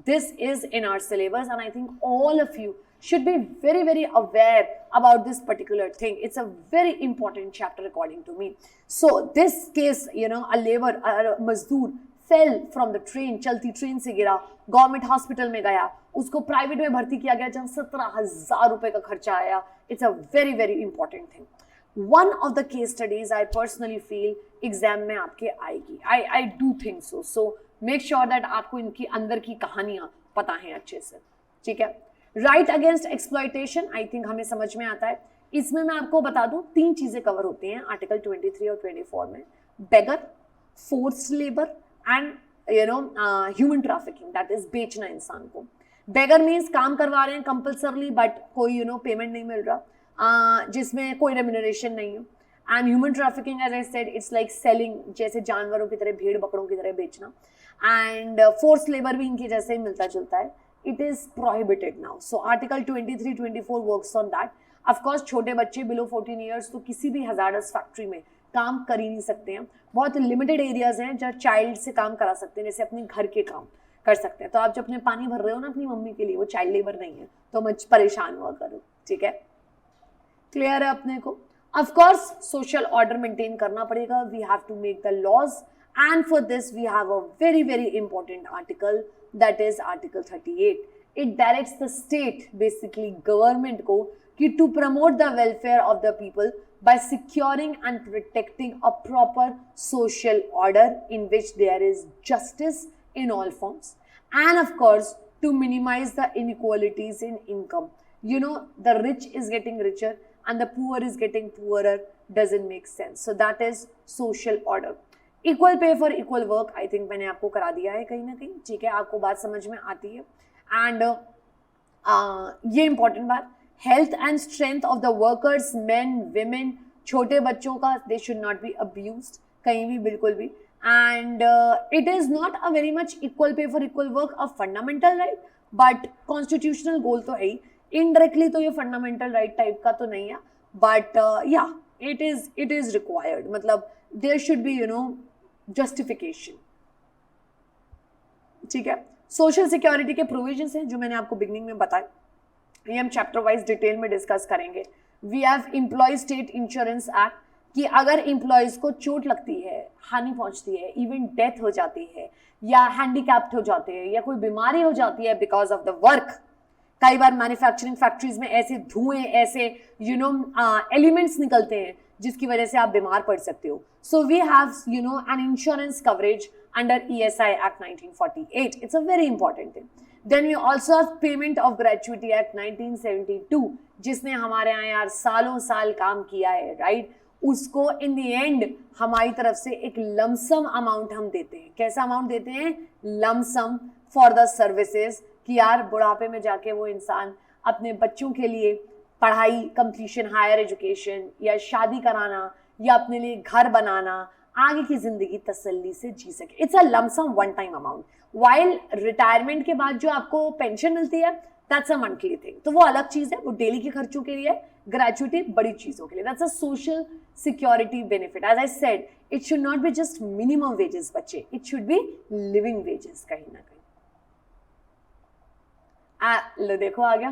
This is in our syllabus, and I think all of you should be very, very aware about this particular thing. It's a very important chapter according to me. So this case, a mazdoor fell from the train, चलती ट्रेन से गिरा, गवर्नमेंट हॉस्पिटल में गया, उसको प्राइवेट में भर्ती किया गया जहाँ 17,000 रुपए का खर्चा आया। It's a very very important thing. One of the case studies I personally feel exam में आपके आएगी। I do think so. So make sure that आपको इनकी अंदर की कहानियां पता हैं अच्छे से, ठीक है। Right against exploitation, I think हमें समझ में आता है। इसमें मैं आपको बता दूं 3 चीजें कवर होती हैं आर्टिकल 23 और 24 में। Beggar, forced labour and human trafficking, that is बेचना इंसान को। बेगर मीन्स काम करवा रहे हैं कंपल्सरली बट कोई पेमेंट नहीं मिल रहा, जिसमें कोई रेम्यूनरेशन नहीं है। And human trafficking as I said, it's like selling, जैसे जानवरों की तरह, भेड़ बकरों की तरह बेचना। एंड फोर्स्ड लेबर भी इनके जैसे ही मिलता जुलता है। It is prohibited now. So Article 23-24 works on that. Of course, छोटे बच्चे below 14 years तो किसी भी hazardous factory में काम कर ही नहीं सकते हैं। बहुत लिमिटेड एरियाज हैं जहाँ चाइल्ड से काम करा सकते हैं, जैसे अपने घर के काम कर सकते हैं। तो आप जब अपने पानी भर रहे हो ना अपनी मम्मी के लिए, वो चाइल्ड लेबर नहीं है, तो मत परेशान हुआ करो, ठीक है। क्लियर है अपने को। Of course, social order maintain करना पड़ेगा. We have to make the laws, and for this we have a very very important article, that is Article 38. It directs the state, basically government को, कि to promote the welfare of the people by securing and protecting a proper social order in which there is justice in all forms, and of course to minimize the inequalities in income. The rich is getting richer and the poor is getting poorer, doesn't make sense. So that is social order. Equal pay for equal work, I think मैंने आपको करा दिया है कहीं ना कहीं, ठीक है, आपको बात समझ में आती है। एंड ये इंपॉर्टेंट बात, health and strength of the workers, men women, छोटे बच्चों का, they should not be abused कहीं भी, बिल्कुल भी। And it is not a very much equal pay for equal work a fundamental right, but constitutional goal तो है ही, इनडायरेक्टली तो ये फंडामेंटल राइट टाइप का तो नहीं है, बट या इट इज रिक्वायर्ड, मतलब देयर शुड बी जस्टिफिकेशन। ठीक है, सोशल सिक्योरिटी के प्रोविजंस हैं जो मैंने आपको बिगनिंग में बताया, ये हम चैप्टर वाइज डिटेल में डिस्कस करेंगे। We have employee state insurance act, कि अगर एम्प्लॉयज को चोट लगती है, हानि पहुंचती है, इवन डेथ हो जाती है, या हैंडीकैप्ड हो जाते हैं, या कोई बीमारी हो जाती है बिकॉज ऑफ द वर्क, कई बार मैन्युफैक्चरिंग फैक्ट्रीज में ऐसे धुएं, ऐसे एलिमेंट्स निकलते हैं जिसकी वजह से आप बीमार पड़ सकते हो। So we have an insurance coverage under ESI Act 1948. It's a very important thing. Then we also have Payment of Gratuity Act 1972, जिसने हमारे यहाँ यार सालों साल काम किया है, राइट? उसको इन द एंड हमारी तरफ से एक लमसम अमाउंट हम देते हैं। कैसा अमाउंट देते हैं? लमसम फॉर द सर्विसेज, कि यार बुढ़ापे में जाके वो इंसान अपने बच्चों के लिए पढ़ाई कंप्लीशन, हायर एजुकेशन, या शादी कराना, या अपने लिए घर बनाना, आगे की जिंदगी तसल्ली से जी सके। It's a lump sum one time amount. While retirement के बाद जो आपको पेंशन मिलती है, दैट्स अ मंथली थिंग, तो वो अलग चीज है, वो डेली के खर्चों के लिए। ग्रेचुइटी बड़ी चीजों के लिए, that's a social security benefit. As I said, it should not be just minimum wages बच्चे, it should be living wages कहीं ना कहीं। लो देखो आ गया,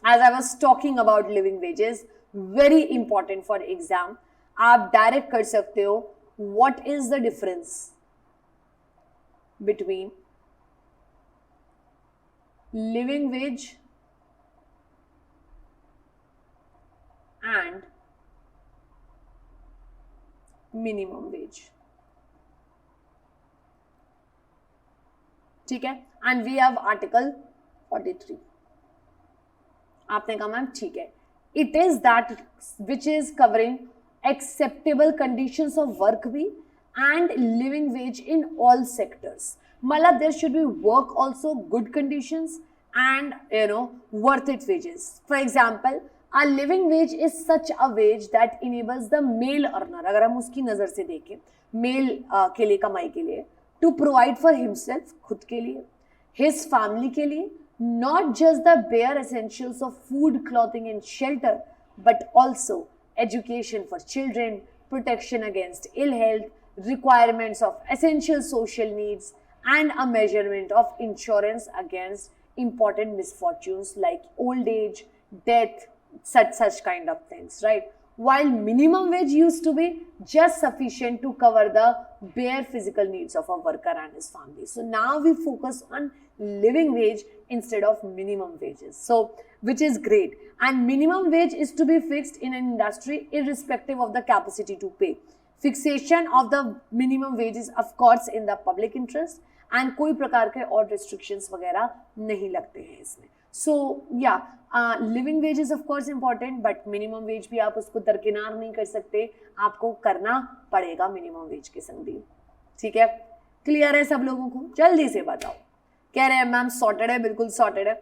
as I was talking about living wages, very important for exam. आप डायरेक्ट कर सकते हो what is the difference between living wage and minimum wage? ठीक है, and we have article 43. आपने कहा मैम ठीक है, it is that which is covering acceptable conditions of work भी and living wage in all sectors. मतलब there should be work also, good conditions and worth it wages. For example, a living wage is such a wage that enables the male earner, अगर हम उसकी नज़र से देखें, मेल के लिए, कमाई के लिए, to provide for himself, खुद के लिए, his family के लिए, not just the bare essentials of food, clothing and shelter, but also education for children, protection against ill health, requirements of essential social needs, and a measurement of insurance against important misfortunes like old age, death, such kind of things, right? While minimum wage used to be just sufficient to cover the bare physical needs of a worker and his family. So now we focus on living wage instead of minimum wages. So which is great. And minimum wage is to be fixed in an industry irrespective of the capacity to pay. Fixation of the minimum wage is of course in the public interest and कोई प्रकार के और restrictions वगैरह नहीं लगते हैं इसमें. So yeah, living wage is of course important, but minimum wage भी आप उसको दरकिनार नहीं कर सकते, आपको करना पड़ेगा minimum wage के संग भी. ठीक है, क्लियर है सब लोगों को? जल्दी से बताओ. कह रहे हैं मैम सॉर्टेड है, बिल्कुल सॉर्टेड है.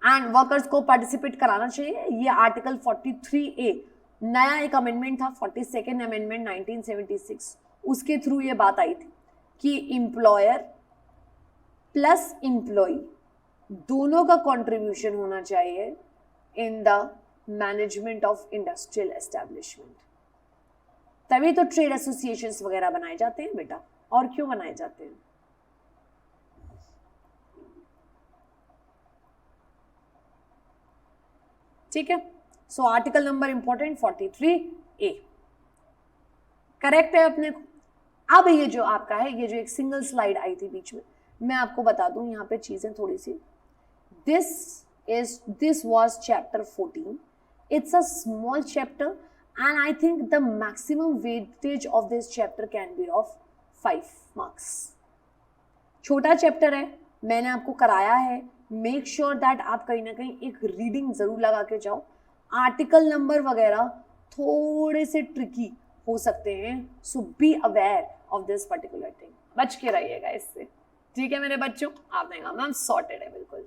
एंड वर्कर्स को पार्टिसिपेट कराना चाहिए. ये आर्टिकल 43A नया एक अमेंडमेंट था, 42nd अमेंडमेंट 1976, उसके थ्रू ये बात आई थी कि एम्प्लॉयर प्लस एम्प्लॉई दोनों का कंट्रीब्यूशन होना चाहिए in the management of industrial establishment. तभी तो ट्रेड एसोसिएशंस वगैरह बनाए जाते हैं बेटा, और क्यों बनाए जाते हैं? ठीक है, so article number important 43A correct है अपने को. अब ये जो आपका है, ये जो एक सिंगल स्लाइड आई थी बीच में, मैं आपको बता दूं यहाँ पे चीजें थोड़ी सी. This was chapter 14. It's a small chapter and I think the maximum weightage of this chapter can be of 5 marks. छोटा चैप्टर है, मैंने आपको कराया है. मेक श्योर दैट आप कहीं ना कहीं एक रीडिंग जरूर लगा के जाओ. आर्टिकल नंबर वगैरह थोड़े से ट्रिकी हो सकते हैं, so be aware of this particular thing. बच के रहिएगा इससे. ठीक है मेरे बच्चों, आपने कहा मैम सॉर्टेड है बिल्कुल.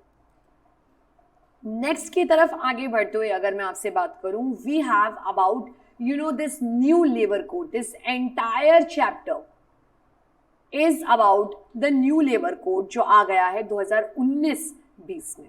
नेक्स्ट की तरफ आगे बढ़ते हुए अगर मैं आपसे बात करूं, we have about this new labour code. This entire chapter is about the new labour code जो आ गया है 2019 2020 में।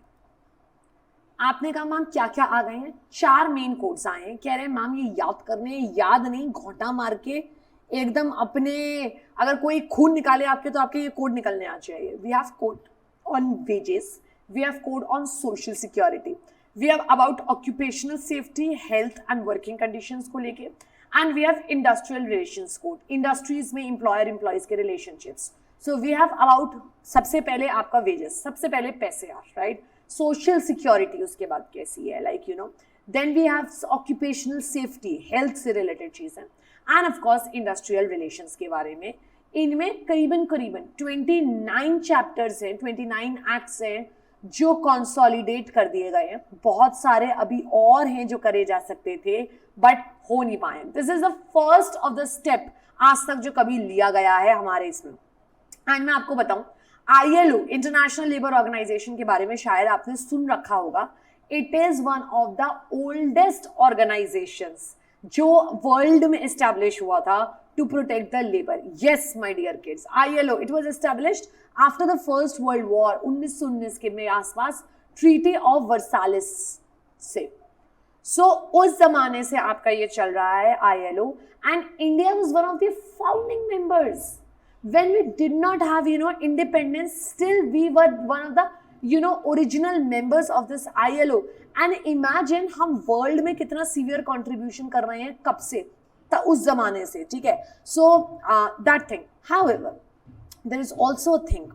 आपने कहा मैम क्या क्या आ गए हैं? 4 मेन कोड्स आए हैं। कह रहे हैं मैम ये याद करने, याद नहीं, घोंटा मार के एकदम अपने, अगर कोई खून निकाले आपके तो आपके ये कोड निकलने आ चाहिए। We have code on wages, we have code on social security, we have about occupational safety, health and working conditions को लेके, and we have industrial relations code, industries में एम्प्लॉयर एम्प्लॉयज के relationships. So we have about, सबसे पहले आपका वेजेस, सबसे पहले पैसे आर राइट, सोशल सिक्योरिटी उसके बाद कैसी है, like you know, then we have occupational safety, health से रिलेटेड चीजें, and of course industrial relations के बारे में। इनमें करीबन 29 चैप्टर्स हैं, 29 एक्ट्स हैं जो कंसोलिडेट कर दिए गए हैं। बहुत सारे अभी और हैं जो करे जा सकते थे बट हो नहीं पाए। This is the first of the step आज तक जो कभी लिया गया है हमारे इसमें। एंड मैं आपको बताऊं, ILO इंटरनेशनल लेबर ऑर्गेनाइजेशन के बारे में शायद आपने सुन रखा होगा। It is one of the oldest organisations जो वर्ल्ड में एस्टैब्लिश हुआ था to protect the labour. Yes my dear kids, ILO it was established after the first world war 1919 के में आसपास, ट्रीटी ऑफ वर्सालिस से। सो उस जमाने से आपका ये चल रहा है ILO, and India was one of the founding members. When we did not have, independence, still we were one of the, original members of this ILO. And imagine हम world में कितना severe contribution कर रहे हैं कब से, उस जमाने से, ठीक है। So that thing. However, there is also a thing.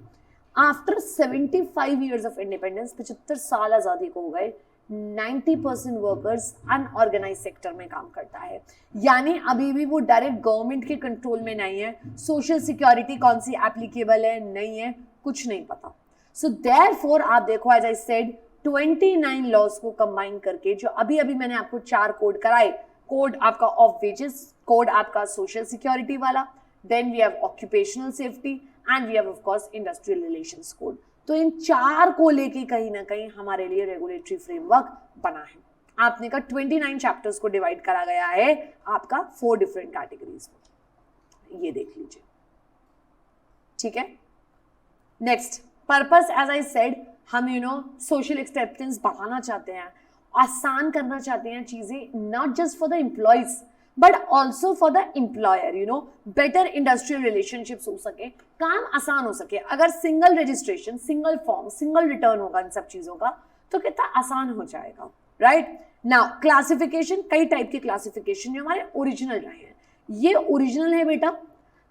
After 75 years of independence, 75 साल आजादी को हो गए, 90% वर्कर्स अनऑर्गेनाइज सेक्टर में काम करता है। यानी अभी भी वो डायरेक्ट गवर्नमेंट के कंट्रोल में नहीं है। सोशल सिक्योरिटी कौन सी एप्लीकेबल है, नहीं है, कुछ नहीं पता। सो देयरफॉर आप देखो, एज आई सेड, 29 लॉज को कंबाइन करके, जो अभी अभी मैंने आपको 4 कोड कराए, कोड आपका ऑफ वेजेस, कोड आपका सोशल सिक्योरिटी वाला, then we have occupational safety, and we have of course industrial relations code. तो इन 4 को लेके कहीं ना कहीं हमारे लिए रेगुलेटरी फ्रेमवर्क बना है। आपने का 29 चैप्टर्स को डिवाइड करा गया है आपका 4 डिफरेंट कैटेगरीज में, ये देख लीजिए, ठीक है। Next purpose, as I said, हम सोशल एक्सेप्टेंस बढ़ाना चाहते हैं, आसान करना चाहते हैं चीजें, not just for the employees but also for the employer, better industrial relationships हो सके, काम आसान हो सके। अगर single registration, single form, single return होगा इन सब चीजों का, तो कितना आसान हो जाएगा, राइट। नाउ क्लासिफिकेशन, कई टाइप के क्लासिफिकेशन जो हमारे ओरिजिनल रहे हैं, ये ओरिजिनल है बेटा,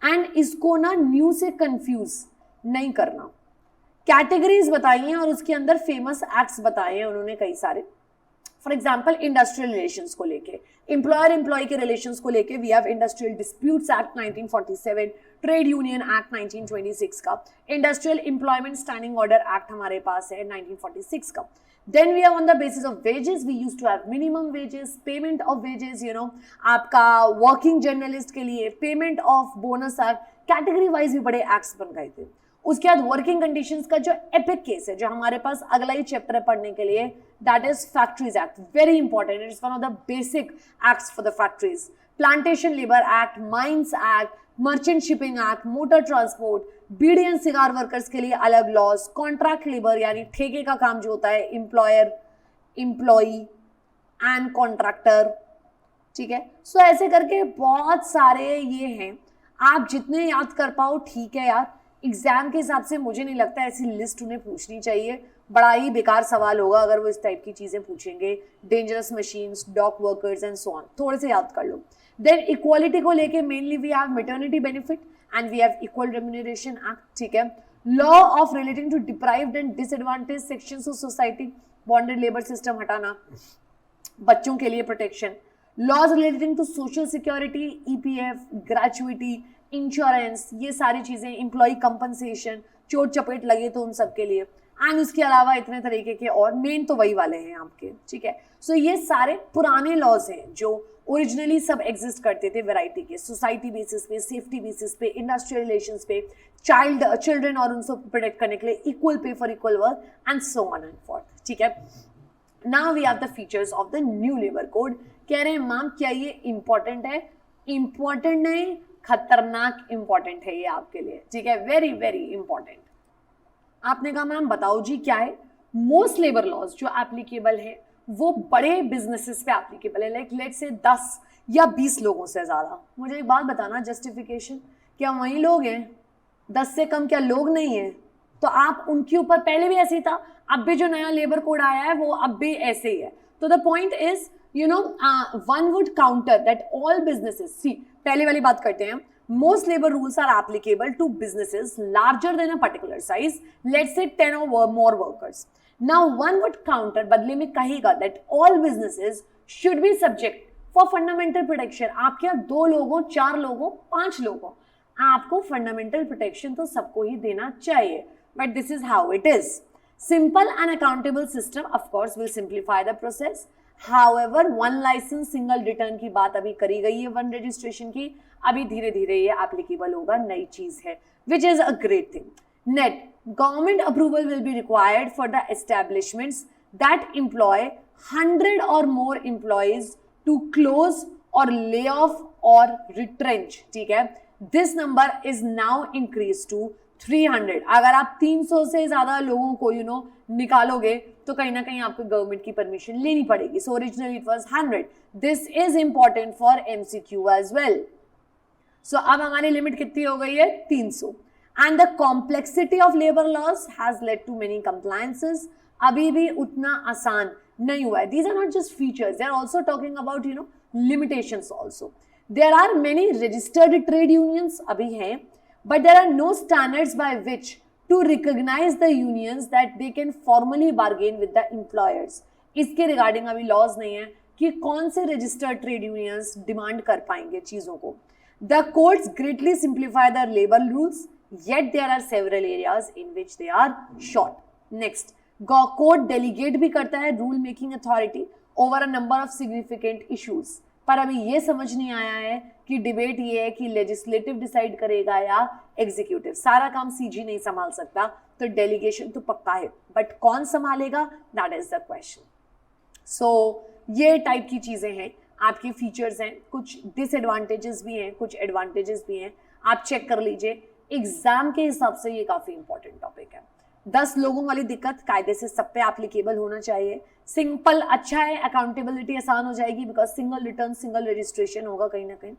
एंड इसको ना न्यू से कंफ्यूज नहीं करना। कैटेगरीज बताई हैं और उसके अंदर फेमस एक्ट्स बताए हैं उन्होंने कई सारे। फॉर एग्जाम्पल इंडस्ट्रियल रिलेशंस को लेके, एम्प्लॉयर एम्प्लॉय के रिलेशंस को लेके we have industrial disputes act 1947, trade union act 1926 का, industrial employment standing order act हमारे पास है 1946 का। Then we have on the basis of wages, we used to have minimum wages, payment of wages, आपका वर्किंग जर्नलिस्ट के लिए payment of bonus act, category wise भी बड़े एक्ट्स बन गए थे। उसके बाद वर्किंग कंडीशंस का जो एपिक केस है, जो हमारे पास अगला ही चैप्टर है पढ़ने के लिए, that is factories act, very important, it is one of the basic acts for the factories. Plantation labour act, mines act, merchant shipping act, motor transport, bidi and cigar workers के लिए अलग लॉज, कॉन्ट्रैक्ट लेबर यानी ठेके का काम जो होता है, एम्प्लॉयर एम्प्लॉई एंड कॉन्ट्रैक्टर, ठीक है। सो ऐसे करके बहुत सारे ये हैं, आप जितने याद कर पाओ ठीक है यार। एग्जाम के हिसाब से मुझे नहीं लगता ऐसी लिस्ट उन्हें पूछनी चाहिए, बड़ा ही बेकार सवाल होगा अगर वो इस टाइप की चीजें पूछेंगे। Dangerous machines, dock workers and so on, थोड़े से याद कर लो। देन इक्वालिटी को लेके mainly we have maternity benefit and we have equal remuneration act, ठीक है। Law of relating to deprived and disadvantage sections of society, bonded labour system हटाना, बच्चों के लिए protection, laws relating to social security, EPF, gratuity, insurance, ये सारी चीजें, एम्प्लॉय कंपनसेशन, चोट चपेट लगे तो उन सब के लिए, एंड इसके अलावा इतने तरीके के और, मेन तो वही वाले हैं आपके, ठीक है। सो ये सारे पुराने लॉज हैं जो ओरिजिनली सब एग्जिस्ट करते थे वैरायटी के, सोसाइटी बेसिस पे, सेफ्टी बेसिस पे, इंडस्ट्रियल रिलेशंस पे, चिल्ड्रन और उनको प्रोटेक्ट करने के लिए, equal pay for equal work and so on and forth, ठीक है। Now we have the features of the new labour code. कह रहे हैं मैम क्या ये इंपॉर्टेंट है? इंपॉर्टेंट नहीं, खतरनाक इंपॉर्टेंट है ये आपके लिए, ठीक है, वेरी वेरी इंपॉर्टेंट। आपने कहा मैम बताओ जी क्या है? मोस्ट लेबर लॉज जो एप्लीकेबल है वो बड़े बिजनेसेस पे एप्लीकेबल है, लाइक लेट्स से 10 या 20 लोगों से ज़्यादा। मुझे एक बात बताना, जस्टिफिकेशन, क्या वही लोग हैं? 10 से कम क्या लोग नहीं हैं? तो आप उनके ऊपर, पहले भी ऐसे ही था, अब भी जो नया लेबर कोड आया है वो अब भी ऐसे ही है। तो the point is one would counter that all businesses, see पहले वाली बात करते हैं, most labor rules are applicable to businesses larger than a particular size, let's say 10 or more workers. Now one would counter, बदले में कहेगा that all businesses should be subject for fundamental protection. आपके यहाँ 2 लोगों, 4 लोगों, 5 लोगों, आपको फंडामेंटल प्रोटेक्शन तो सबको ही देना चाहिए, but this is how it is. Simple and accountable system of course will simplify the process. However, one license single return की बात अभी करी गई है, one registration की, अभी धीरे धीरे ये एप्लीकेबल होगा, नई चीज है, which is a great thing. Net, government approval will be required for the establishments that employ 100 or more employees to close or lay off or retrench. ठीक है, this number is now increased to 300. अगर आप 300 से ज्यादा लोगों को निकालोगे तो कहीं ना कहीं आपको गवर्नमेंट की परमिशन लेनी पड़ेगी. So originally it was 100. This is important for MCQ as well. So अब हमारी लिमिट कितनी हो गई है? 300. And the complexity of labour laws has led to many compliances. अभी भी उतना आसान नहीं हुआ है. These are not just features, they are also talking about limitations also. There are many registered trade unions अभी हैं, but there are no standards by which to recognize the unions that they can formally bargain with the employers. इसके रिगार्डिंग अभी लॉज नहीं है कि कौन से रजिस्टर्ड ट्रेड यूनियंस डिमांड कर पाएंगे चीजों को. The courts greatly simplify the labor rules, yet there are several areas in which they are short. Next, court delegate भी करता है rule making authority over a number of significant issues. पर अभी ये समझ नहीं आया है कि डिबेट ये है कि लेजिस्लेटिव डिसाइड करेगा या एग्जीक्यूटिव. सारा काम सीजी नहीं संभाल सकता, तो डेलीगेशन तो पक्का है, बट कौन संभालेगा, दैट इज द क्वेश्चन. सो ये टाइप की चीजें हैं, आपके फीचर्स हैं, कुछ डिसएडवांटेजेस भी हैं, कुछ एडवांटेजेस भी हैं, आप चेक कर लीजिए. एग्जाम के हिसाब से ये काफी इंपॉर्टेंट टॉपिक है. 10 लोगों वाली दिक्कत कायदे से सब पे एप्लीकेबल होना चाहिए. सिंपल अच्छा है, अकाउंटेबिलिटी आसान हो जाएगी because single return single registration होगा कहीं ना कहीं.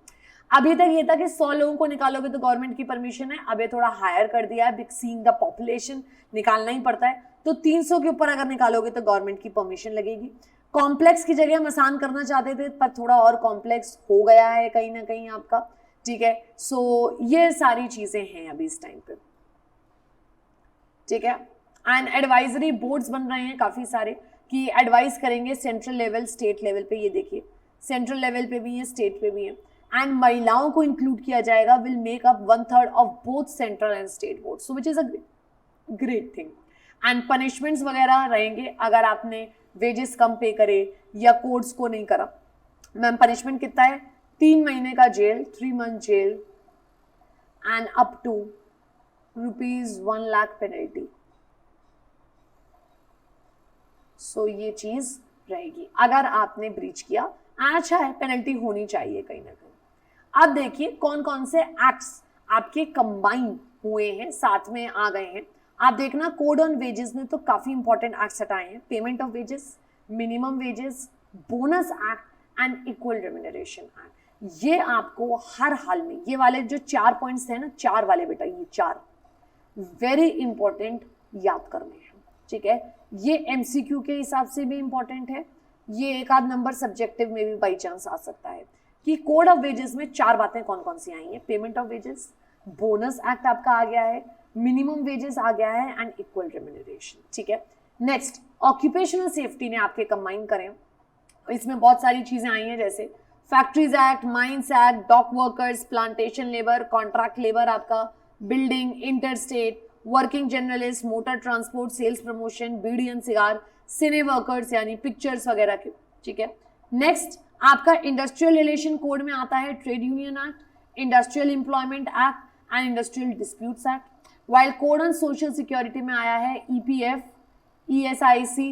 अभी तक ये था कि 100 लोगों को निकालोगे तो गवर्नमेंट की परमिशन है, अब ये थोड़ा हायर कर दिया है, सीइंग द पॉपुलेशन निकालना ही पड़ता है. तो 300 के ऊपर अगर निकालोगे तो गवर्नमेंट की परमिशन लगेगी. कॉम्प्लेक्स की जगह हम आसान करना चाहते थे पर थोड़ा और कॉम्प्लेक्स हो गया है कहीं ना कहीं आपका. ठीक है, सो ये सारी चीजें हैं अभी इस टाइम पे. ठीक है, एंड एडवाइजरी बोर्ड्स बन रहे हैं काफी सारे कि एडवाइस करेंगे सेंट्रल लेवल स्टेट लेवल पे. ये देखिए सेंट्रल लेवल पे भी है, स्टेट पे भी है. एंड महिलाओं को इंक्लूड किया जाएगा, will make up 1/3 of both central and state board, so which is a great thing. And punishments वगैरह रहेंगे अगर आपने वेजेस कम पे करे या कोड्स को नहीं करा. मैम पनिशमेंट कितना है? 3 महीने का जेल, 3 मंथ जेल and up to ₹1 lakh penalty. So ये चीज रहेगी अगर आपने ब्रीच किया. अच्छा है, पेनल्टी होनी चाहिए कहीं ना कहीं. अब देखिए कौन कौन से एक्ट्स आपके कंबाइन हुए हैं, साथ में आ गए हैं. आप देखना कोड ऑन वेजेस ने तो काफी इंपॉर्टेंट एक्ट्स हटाए हैं. Payment of wages, minimum wages, bonus act and equal remuneration act. ये आपको हर हाल में, ये वाले जो 4 पॉइंट्स हैं ना, 4 वाले बेटा, ये 4 वेरी इंपॉर्टेंट याद करने हैं. ठीक है, ये एमसीक्यू के हिसाब से भी इंपॉर्टेंट है. ये एक आध नंबर सब्जेक्टिव में भी बाई चांस आ सकता है कि कोड ऑफ वेजेस में 4 बातें कौन कौन सी आई हैं. Payment of wages, bonus act आपका आ गया है, मिनिमम वेजेस आ गया है एंड इक्वल रेम्यूनरेशन. ठीक है, नेक्स्ट ऑक्यूपेशनल सेफ्टी ने आपके कंबाइन करें. इसमें बहुत सारी चीजें आई हैं जैसे factories act, mines act, dock workers, plantation labour, contract labour आपका, building, interstate, working journalist, motor transport, sales promotion, beedi and cigar, cine workers यानी पिक्चर्स वगैरह के. ठीक है, नेक्स्ट आपका इंडस्ट्रियल रिलेशन कोड में आता है trade union act, industrial employment act and industrial disputes act. While code on social security में आया है EPF, ESIC,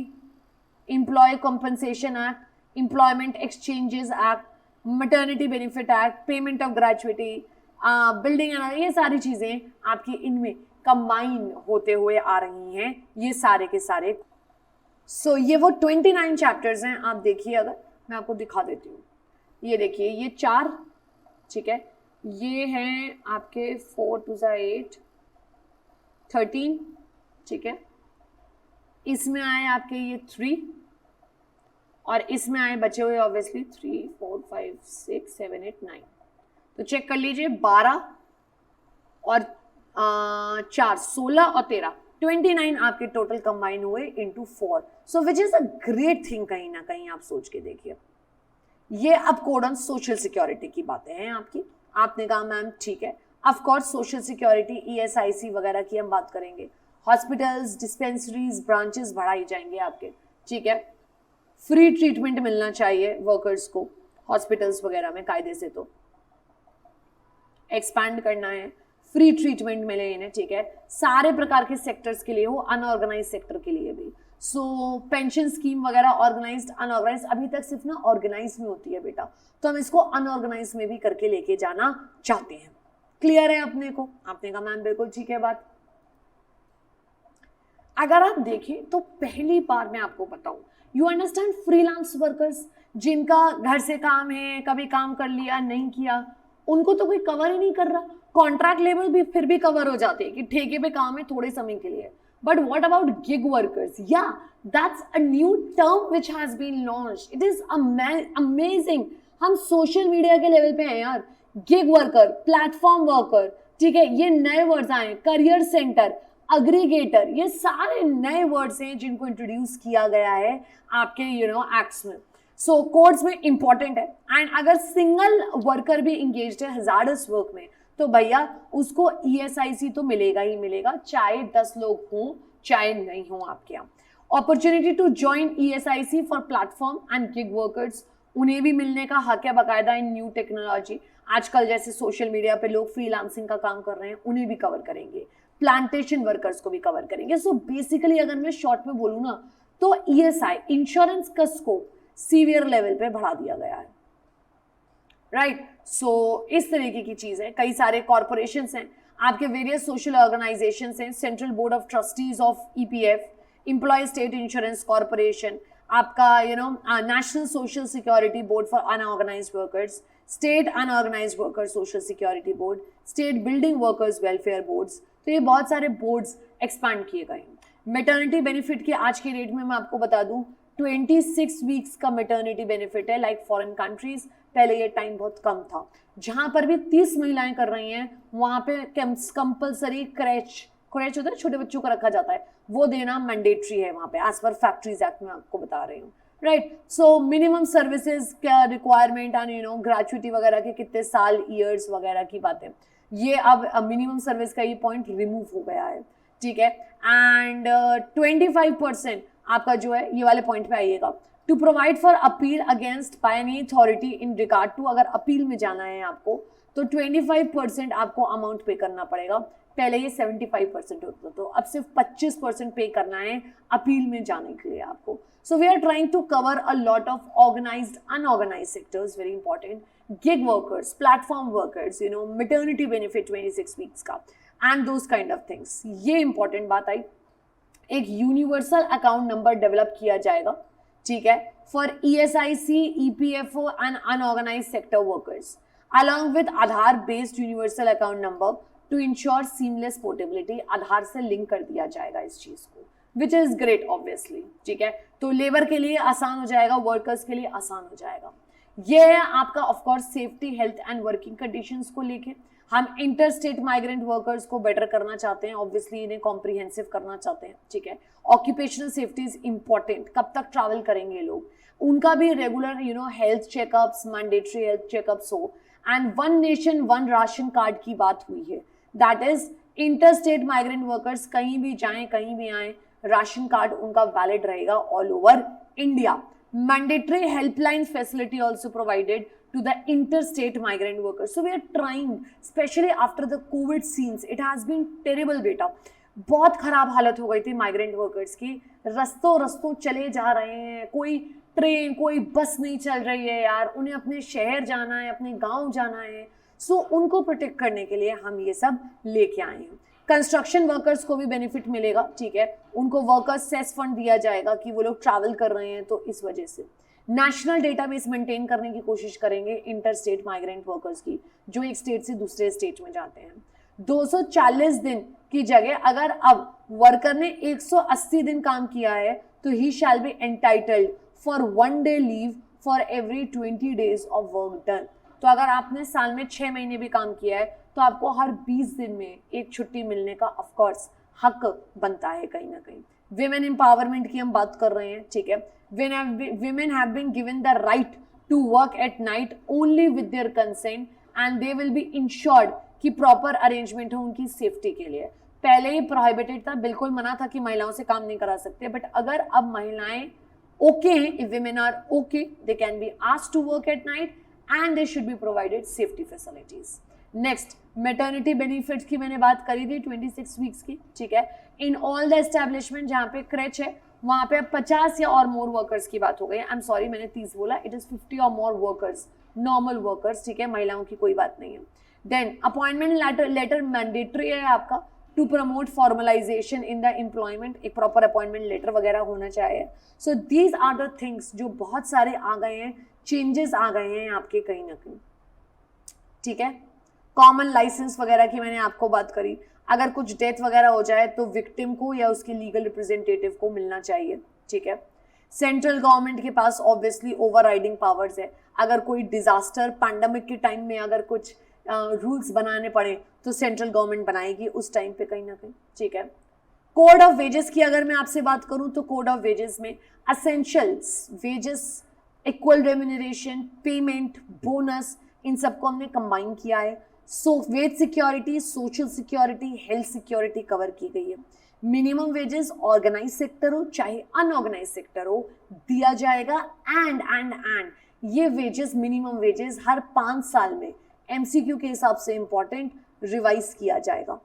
employee compensation act, employment exchanges act, maternity benefit act, payment of gratuity, building and ये सारी चीजें आपकी इनमें कंबाइन होते हुए आ रही हैं. ये सारे के सारे सो ये वो 29 चैप्टर्स हैं। आप देखिए, अगर मैं आपको दिखा देती हूँ, ये देखिए, ये 4, ठीक है, ये हैं आपके 4 2 8 13, ठीक है, इसमें आए आपके ये 3, और इसमें आए बचे हुए ऑब्वियसली 3 4 5 6 7 8 9। तो चेक कर लीजिए, 12 और 4 16 और 13 29 आपके टोटल कंबाइन हुए into 4। So which is a great thing. कहीं ना कहीं आप सोच के देखिए, ये अब कोड ऑन सोशल सिक्योरिटी की बातें हैं आपकी। आपने कहा मैम ठीक है, of course social security, ESIC वगैरह की हम बात करेंगे। हॉस्पिटल्स, डिस्पेंसरीज, ब्रांचेस बढ़ाई जाएंगे आपके, ठीक है। फ्री ट्रीटमेंट मिलना चाहिए वर्कर्स को हॉस्पिटल्स वगैरह में, कायदे से तो एक्सपैंड करना है, फ्री ट्रीटमेंट मिले इन्हें, ठीक है, सारे प्रकार के सेक्टर्स के लिए हो, अनऑर्गेनाइज सेक्टर के लिए भी। सो पेंशन स्कीम वगैरह ऑर्गेनाइज्ड, अनऑर्गेनाइज्ड, अभी तक सिर्फ ना ऑर्गेनाइज में होती है बेटा, तो हम इसको अनऑर्गेनाइज में भी करके लेके जाना चाहते हैं। क्लियर है अपने को? आपने कहा मैम बिल्कुल ठीक है बात। अगर आप देखें तो पहली बार मैं आपको बताऊं, यू अंडरस्टैंड, फ्रीलांस वर्कर्स जिनका घर से काम है, कभी काम कर लिया नहीं किया, उनको तो कोई कवर ही नहीं कर रहा। कॉन्ट्रैक्ट लेबर भी फिर भी कवर हो जाते हैं कि ठेके पे काम है थोड़े समय के लिए, but what about gig workers? या that's a new term which has been launched, it is amazing. हम सोशल मीडिया के लेवल पे हैं यार। गिग वर्कर, प्लेटफॉर्म वर्कर, ठीक है, ये नए वर्ड्स आए, करियर सेंटर, अग्रीगेटर, ये सारे नए वर्ड्स हैं जिनको इंट्रोड्यूस किया गया है आपके एक्ट्स में। सो कोड्स में इंपॉर्टेंट है। एंड अगर सिंगल वर्कर भी इंगेज्ड है हजार्डस वर्क में, तो भैया उसको ईएसआईसी तो मिलेगा ही मिलेगा, चाहे 10 लोग हों चाहे नहीं हों आपके यहाँ। Opportunity to join ESIC for platform and gig workers, उन्हें भी मिलने का हक है बाकायदा इन न्यू टेक्नोलॉजी। आजकल जैसे सोशल मीडिया पे लोग फ्रीलांसिंग का काम कर रहे हैं, उन्हें भी कवर करेंगे, प्लांटेशन वर्कर्स को भी कवर करेंगे। सो बेसिकली अगर मैं शॉर्ट में बोलूँ ना, तो ईएसआई, इंश्योरेंस का स्कोप सीवियर लेवल पे बढ़ा दिया गया है, राइट। सो इस तरीके की चीज है। कई सारे कॉर्पोरेशंस हैं आपके, वेरियस सोशल ऑर्गेनाइजेशंस हैं, central board of trustees of EPF, employ state insurance corporation, आपका national social security board for unorganised workers, state unorganised workers social security board, state building workers welfare boards. तो ये बहुत सारे बोर्ड्स एक्सपैंड किए गए हैं। मैटरनिटी बेनिफिट की आज की डेट में मैं आपको बता दूं, 26 वीक्स का मैटरनिटी बेनिफिट है, लाइक फॉरेन कंट्रीज। पहले ये टाइम बहुत कम था। जहां पर भी 30 महिलाएं कर रही हैं, वहां पे कंपल्सरी क्रैच होता है, छोटे बच्चों का रखा जाता है, वो देना मैंडेटरी है वहां पे, एज पर फैक्ट्रीज एक्ट में आपको बता रही हूँ, राइट। सो मिनिमम सर्विसेज का रिक्वायरमेंट एंड ग्रेचुइटी वगैरह के कितने साल, ईयर्स वगैरह की बातें, ये अब मिनिमम सर्विस का ये पॉइंट रिमूव हो गया है, ठीक है। एंड 25% आपका जो है, ये वाले पॉइंट पे आइएगा, to provide for appeal against by any authority in regard to, अगर अपील में जाना है आपको तो 25% आपको अमाउंट पे करना पड़ेगा। पहले ये 75% होता था, तो अब सिर्फ 25% पे करना है अपील में जाने के लिए आपको। So we are trying to cover a lot of organised, unorganised sectors, very important, gig workers, platform workers, maternity benefit 26 weeks का, and those kind of things. ये इंपॉर्टेंट बात आई। एक यूनिवर्सल अकाउंट नंबर डेवलप किया जाएगा, ठीक है, for ESIC, EPFO and unorganised sector workers, along with Aadhaar based universal account number to ensure seamless portability. Aadhaar से लिंक कर दिया जाएगा इस चीज को, विच इज ग्रेट ऑब्वियसली, ठीक है। तो लेबर के लिए आसान हो जाएगा, वर्कर्स के लिए आसान हो जाएगा। ये है आपका of course safety, health and working conditions को लेके। हम इंटर स्टेट माइग्रेंट वर्कर्स को बेटर करना चाहते हैं, ऑब्वियसली इन्हें कॉम्प्रिहेंसिव करना चाहते हैं, ठीक है। ऑक्यूपेशनल सेफ्टी इज इंपॉर्टेंट, कब तक ट्रैवल करेंगे लोग, उनका भी regular health checkups, mandatory health checkups हो। And one nation one ration card की बात हुई है, that is inter state migrant workers कहीं भी जाएं, कहीं भी आए, राशन कार्ड उनका वैलिड रहेगा all over India. Mandatory helpline facility also provided to the interstate migrant workers. So we are trying, especially after the COVID scenes, it has been terrible बेटा, बहुत खराब हालत हो गई थी माइग्रेंट वर्कर्स की, रस्तों चले जा रहे हैं, कोई ट्रेन, कोई बस नहीं चल रही है यार, उन्हें अपने शहर जाना है, अपने गांव जाना है। सो उनको प्रोटेक्ट करने के लिए हम ये सब लेके आए हैं। कंस्ट्रक्शन वर्कर्स को भी बेनिफिट मिलेगा, ठीक है, उनको वर्कर्स सेस फंड दिया जाएगा कि वो लोग ट्रैवल कर रहे हैं तो इस वजह से। नेशनल डेटाबेस मेंटेन करने की कोशिश करेंगे इंटर स्टेट माइग्रेंट वर्कर्स की, जो एक स्टेट से दूसरे स्टेट में जाते हैं। 240 दिन की जगह अगर अब वर्कर ने 180 दिन काम किया है तो he shall be entitled for 1 day leave for every 20 days of work done. तो अगर आपने साल में 6 महीने भी काम किया है तो आपको हर 20 दिन में एक छुट्टी मिलने का ऑफकोर्स हक बनता है कहीं ना कहीं। विमेन एम्पावरमेंट की हम बात कर रहे हैं, ठीक है। Women have been given the right to work at night only with their consent and they will be ensured कि प्रॉपर अरेंजमेंट हो उनकी सेफ्टी के लिए। पहले ही प्रोहिबिटेड था, बिल्कुल मना था कि महिलाओं से काम नहीं करा सकते, बट अगर अब महिलाएं ओके हैं, if women are okay they can be asked to work at night and they should be provided safety facilities. Next, maternity benefits की मैंने बात करी थी 26 वीक्स की, ठीक है। इन ऑल द एस्टेब्लिशमेंट जहाँ पे क्रेच है वहां पे अब 50 या और मोर वर्कर्स की बात हो गई। आई एम सॉरी, मैंने 30 बोला, इट इज 50 और मोर वर्कर्स, नॉर्मल वर्कर्स, ठीक है, महिलाओं की कोई बात नहीं है। देन अपॉइंटमेंट लेटर मैंडेटरी है आपका to promote formalisation in the employment, एक प्रॉपर अपॉइंटमेंट लेटर वगैरह होना चाहिए। So these are the things जो बहुत सारे आ गए हैं, चेंजेस आ गए हैं आपके कहीं ना कहीं, ठीक है। कॉमन लाइसेंस वगैरह की मैंने आपको बात करी, अगर कुछ डेथ वगैरह हो जाए तो विक्टिम को या उसके लीगल रिप्रेजेंटेटिव को मिलना चाहिए, ठीक है। सेंट्रल गवर्नमेंट के पास ऑब्वियसली ओवरराइडिंग पावर्स है, अगर कोई डिजास्टर पैंडेमिक के टाइम में अगर कुछ रूल्स बनाने पड़े तो सेंट्रल गवर्नमेंट बनाएगी उस टाइम पे कहीं ना कहीं, ठीक है। कोड ऑफ वेजेस की अगर मैं आपसे बात करूं तो कोड ऑफ वेजेस में essentials wages, equal remuneration, payment, bonus, इन सबको हमने कंबाइन किया है। So wage security, social security, health security cover की गई है। मिनिमम वेजेस ऑर्गेनाइज सेक्टर हो चाहे अनऑर्गेनाइज सेक्टर हो दिया जाएगा। एंड ये वेजेस, मिनिमम वेजेस हर 5 साल में एमसीक्यू के हिसाब से इंपॉर्टेंट रिवाइज किया जाएगा।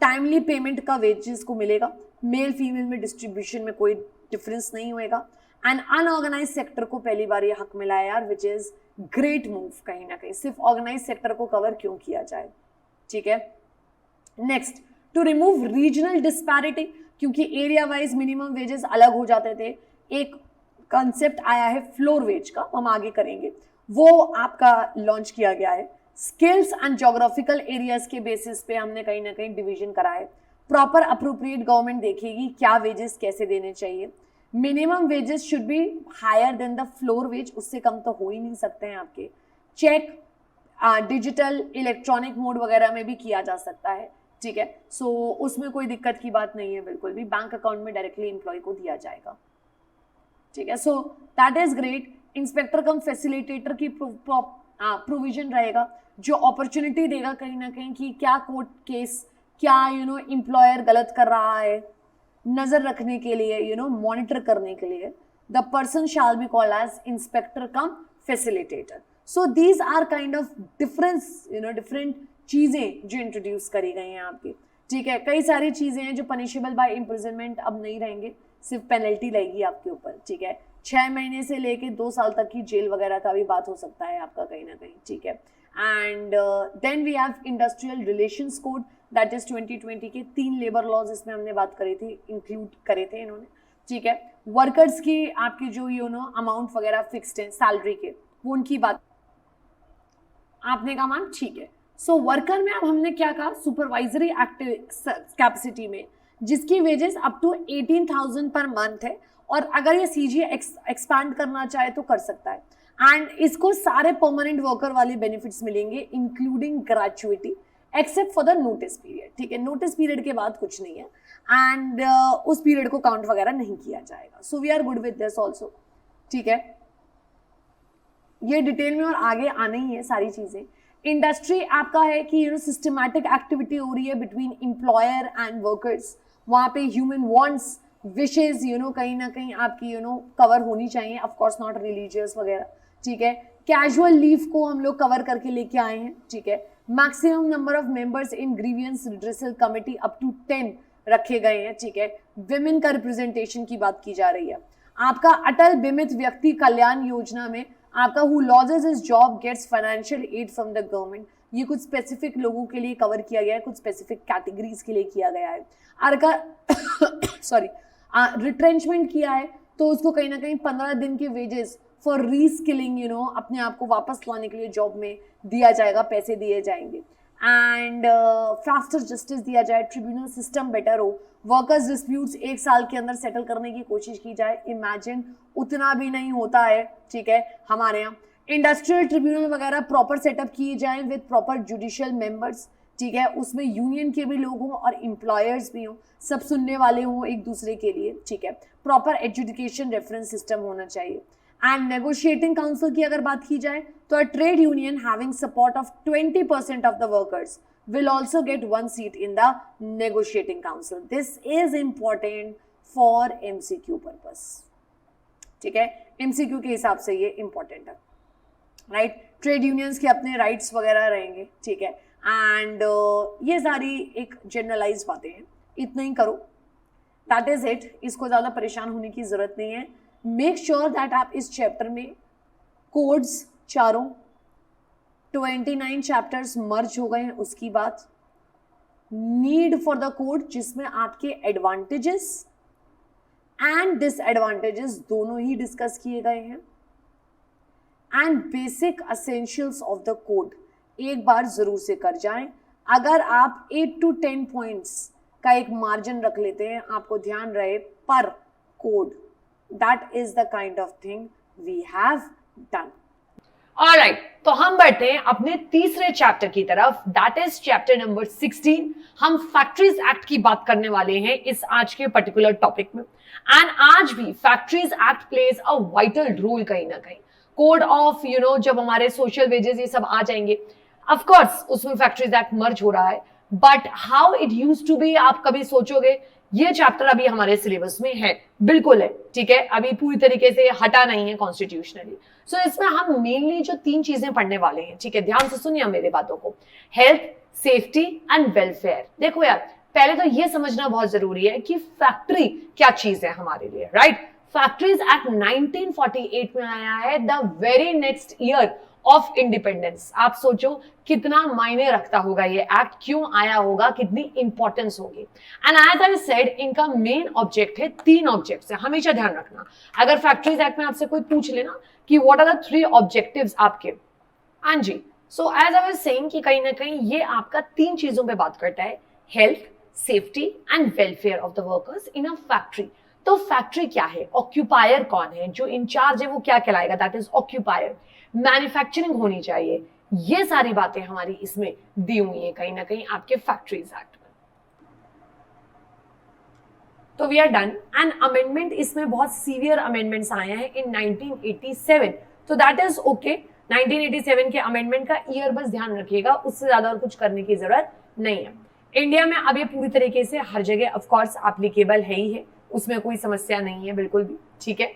टाइमली पेमेंट का वेजेस को मिलेगा, मेल फीमेल में डिस्ट्रीब्यूशन में कोई डिफरेंस नहीं होएगा। एंड अनऑर्गेनाइज सेक्टर को पहली बार ये हक मिला है यार, विच इज ग्रेट मूव कहीं ना कहीं। सिर्फ ऑर्गेनाइज सेक्टर को कवर क्यों किया जाए, ठीक है। Next, to remove regional disparity, क्योंकि एरिया वाइज मिनिमम वेजेस अलग हो जाते थे। एक कंसेप्ट आया है फ्लोर वेज का, हम आगे करेंगे, वो आपका लॉन्च किया गया है। स्किल्स एंड ज्योग्राफिकल एरियाज के बेसिस पे हमने कहीं ना कहीं डिवीजन करा है। प्रॉपर अप्रोप्रिएट गवर्नमेंट देखेगी क्या वेजेस कैसे देने चाहिए। Minimum wages should be higher than the floor wage, उससे कम तो हो ही नहीं सकते हैं आपके। चेक डिजिटल इलेक्ट्रॉनिक मोड वगैरह में भी किया जा सकता है, ठीक है। सो उसमें कोई दिक्कत की बात नहीं है, बिल्कुल भी बैंक अकाउंट में डायरेक्टली एम्प्लॉय को दिया जाएगा, ठीक है। So that is great. Inspector cum facilitator की प्रोविजन रहेगा जो अपॉर्चुनिटी देगा कहीं ना कहीं कि क्या कोर्ट केस, क्या एम्प्लॉयर गलत कर रहा है, नजर रखने के लिए, मॉनिटर करने के लिए। The person shall be called as inspector cum facilitator. So these are kind of different चीजें जो इंट्रोड्यूस करी गई हैं आपकी, ठीक है। कई सारी चीजें हैं जो पनिशेबल बाय इम्प्रिजनमेंट अब नहीं रहेंगे, सिर्फ पेनल्टी लगेगी आपके ऊपर, ठीक है। 6 महीने से लेके 2 साल तक की जेल वगैरह का भी बात हो सकता है आपका कहीं ना कहीं, ठीक है। And then we have industrial relations code, that is 2020 के 3 लेबर लॉज इसमें हमने बात करी थी, इंक्लूड करे थे इन्होंने, ठीक है। वर्कर्स की आपकी जो अमाउंट वगैरह फिक्स्ड है सैलरी के, वो उनकी बात आपने कहा मैम, ठीक है। सो वर्कर में अब हमने क्या कहा, सुपरवाइजरी एक्टिव कैपेसिटी में जिसकी wages up to 18,000 per month है, और अगर ये सीजी एक्सपैंड करना चाहे तो कर सकता है। एंड इसको सारे परमानेंट वर्कर वाले बेनिफिट्स मिलेंगे including gratuity except for the notice period, ठीक है। नोटिस पीरियड के बाद कुछ नहीं है एंड उस पीरियड को काउंट वगैरह नहीं किया जाएगा। So we are good with this also, ठीक है। ये डिटेल में और आगे आने ही है सारी चीजें। इंडस्ट्री आपका है कि सिस्टमैटिक एक्टिविटी हो रही है बिटवीन एम्प्लॉयर एंड वर्कर्स, वहां पे ह्यूमन वांट्स विशेज कहीं ना कहीं आपकी कवर होनी चाहिए, ऑफ कोर्स नॉट रिलीजियस वगैरह, ठीक है। कैजुअल लीव को हम लोग कवर करके लेके आए हैं, ठीक है। Maximum number of members in grievance redressal committee up to 10 रखे गए हैं, ठीक है। विमेन का रिप्रेजेंटेशन की बात की जा रही है। आपका अटल बीमित व्यक्ति कल्याण योजना में आपका who loses his job gets financial aid from the government, ये कुछ स्पेसिफिक लोगों के लिए कवर किया गया है, कुछ स्पेसिफिक कैटेगरीज के लिए किया गया है। अगर सॉरी रिट्रेंचमेंट किया है तो उसको कहीं ना कहीं 15 दिन के वेजेस फॉर रीस्किलिंग अपने आप को वापस लाने के लिए जॉब में दिया जाएगा, पैसे दिए जाएंगे। एंड फास्टर जस्टिस दिया जाए, ट्रिब्यूनल सिस्टम बेटर हो, वर्कर्स डिस्प्यूट्स 1 साल के अंदर सेटल करने की कोशिश की जाए। इमेजिन उतना भी नहीं होता है, ठीक है, हमारे यहाँ इंडस्ट्रियल ट्रिब्यूनल वगैरह प्रॉपर सेटअप किए जाएं विद प्रॉपर जुडिशियल मेंबर्स, ठीक है, उसमें यूनियन के भी लोग हों और एम्प्लॉयर्स भी हों, सब सुनने वाले हों एक दूसरे के लिए, ठीक है, प्रॉपर एजुकेशन रेफरेंस सिस्टम होना चाहिए। एंड नेगोशिएटिंग काउंसिल की अगर बात की जाए तो अ trade union having support of 20% of the workers will also get 1 seat in the negotiating council. This is important for MCQ purpose. ठीक है, MCQ के हिसाब से ये important है, राइट। ट्रेड यूनियंस के अपने राइट्स वगैरह रहेंगे, ठीक है, एंड ये सारी एक जनरलाइज बातें हैं, इतना ही करो, दैट इज इट। इसको ज़्यादा परेशान होने की ज़रूरत नहीं है। मेक श्योर दैट आप इस चैप्टर में कोड्स चारों 29 चैप्टर्स मर्ज हो गए हैं, उसकी बात नीड फॉर द कोड जिसमें आपके एडवांटेजेस एंड डिसएडवांटेजेस दोनों ही डिस्कस किए गए हैं, and basic essentials of the code एक बार जरूर से कर जाएं। अगर आप 8 to 10 पॉइंट्स का एक मार्जिन रख लेते हैं, आपको ध्यान रहे पर code, that is the kind of thing we have done. Alright, तो हम बढ़ते हैं अपने तीसरे चैप्टर की तरफ, दैट इज चैप्टर नंबर 16। हम फैक्ट्रीज एक्ट की बात करने वाले हैं इस आज के पर्टिकुलर टॉपिक में। एंड आज भी factories act plays a vital role कहीं ना कहीं। कोड ऑफ जब हमारे सोशल वेजेस ये सब आ जाएंगे, ऑफ कोर्स उसमें फैक्ट्रीज एक्ट मर्ज हो रहा है, but how it used to be आप कभी सोचोगे? ये चैप्टर अभी हमारे सिलेबस में है, बिल्कुल है, ठीक है, अभी पूरी तरीके से हटा नहीं है कॉन्स्टिट्यूशनली। सो इसमें हम मेनली जो 3 चीजें पढ़ने वाले हैं, ठीक है, ध्यान से सुनिए मेरे बातों को। Health, safety and welfare. देखो यार, पहले तो ये समझना बहुत जरूरी है कि फैक्ट्री क्या चीज है हमारे लिए, राइट। फैक्ट्रीज एक्ट 1948 में आया है, the very next year of independence. आप सोचो कितना मायने रखता होगा ये एक्ट, क्यों आया होगा, कितनी इंपॉर्टेंस होगी। एंड एज आई सेड, इनका मेन ऑब्जेक्ट है, 3 ऑब्जेक्ट्स है, हमेशा ध्यान रखना। अगर फैक्ट्रीज एक्ट में आपसे कोई पूछ लेना कि व्हाट आर द 3 ऑब्जेक्टिव्स आपके, हाँ जी, so as I was saying कि कहीं ना कहीं ये आपका 3 चीजों पे बात करता है, health, safety and welfare of the workers in a factory. तो फैक्ट्री क्या है, ऑक्यूपायर कौन है, जो इंचार्ज है वो क्या कहलाएगा, दैट इज ऑक्यूपायर। मैन्युफैक्चरिंग होनी चाहिए, ये सारी बातें हमारी इसमें दी हुई है कहीं ना कहीं आपके फैक्ट्रीज एक्ट में। तो we are done. And amendment इसमें बहुत सीवियर अमेंडमेंट्स आए हैं इन 1987, तो दैट इज ओके। 1987 के अमेंडमेंट का ईयर बस ध्यान रखिएगा, उससे ज्यादा और कुछ करने की जरूरत नहीं है। इंडिया में अब ये पूरी तरीके से हर जगह ऑफ कोर्स एप्लीकेबल है ही है, उसमें कोई समस्या नहीं है बिल्कुल भी, ठीक है।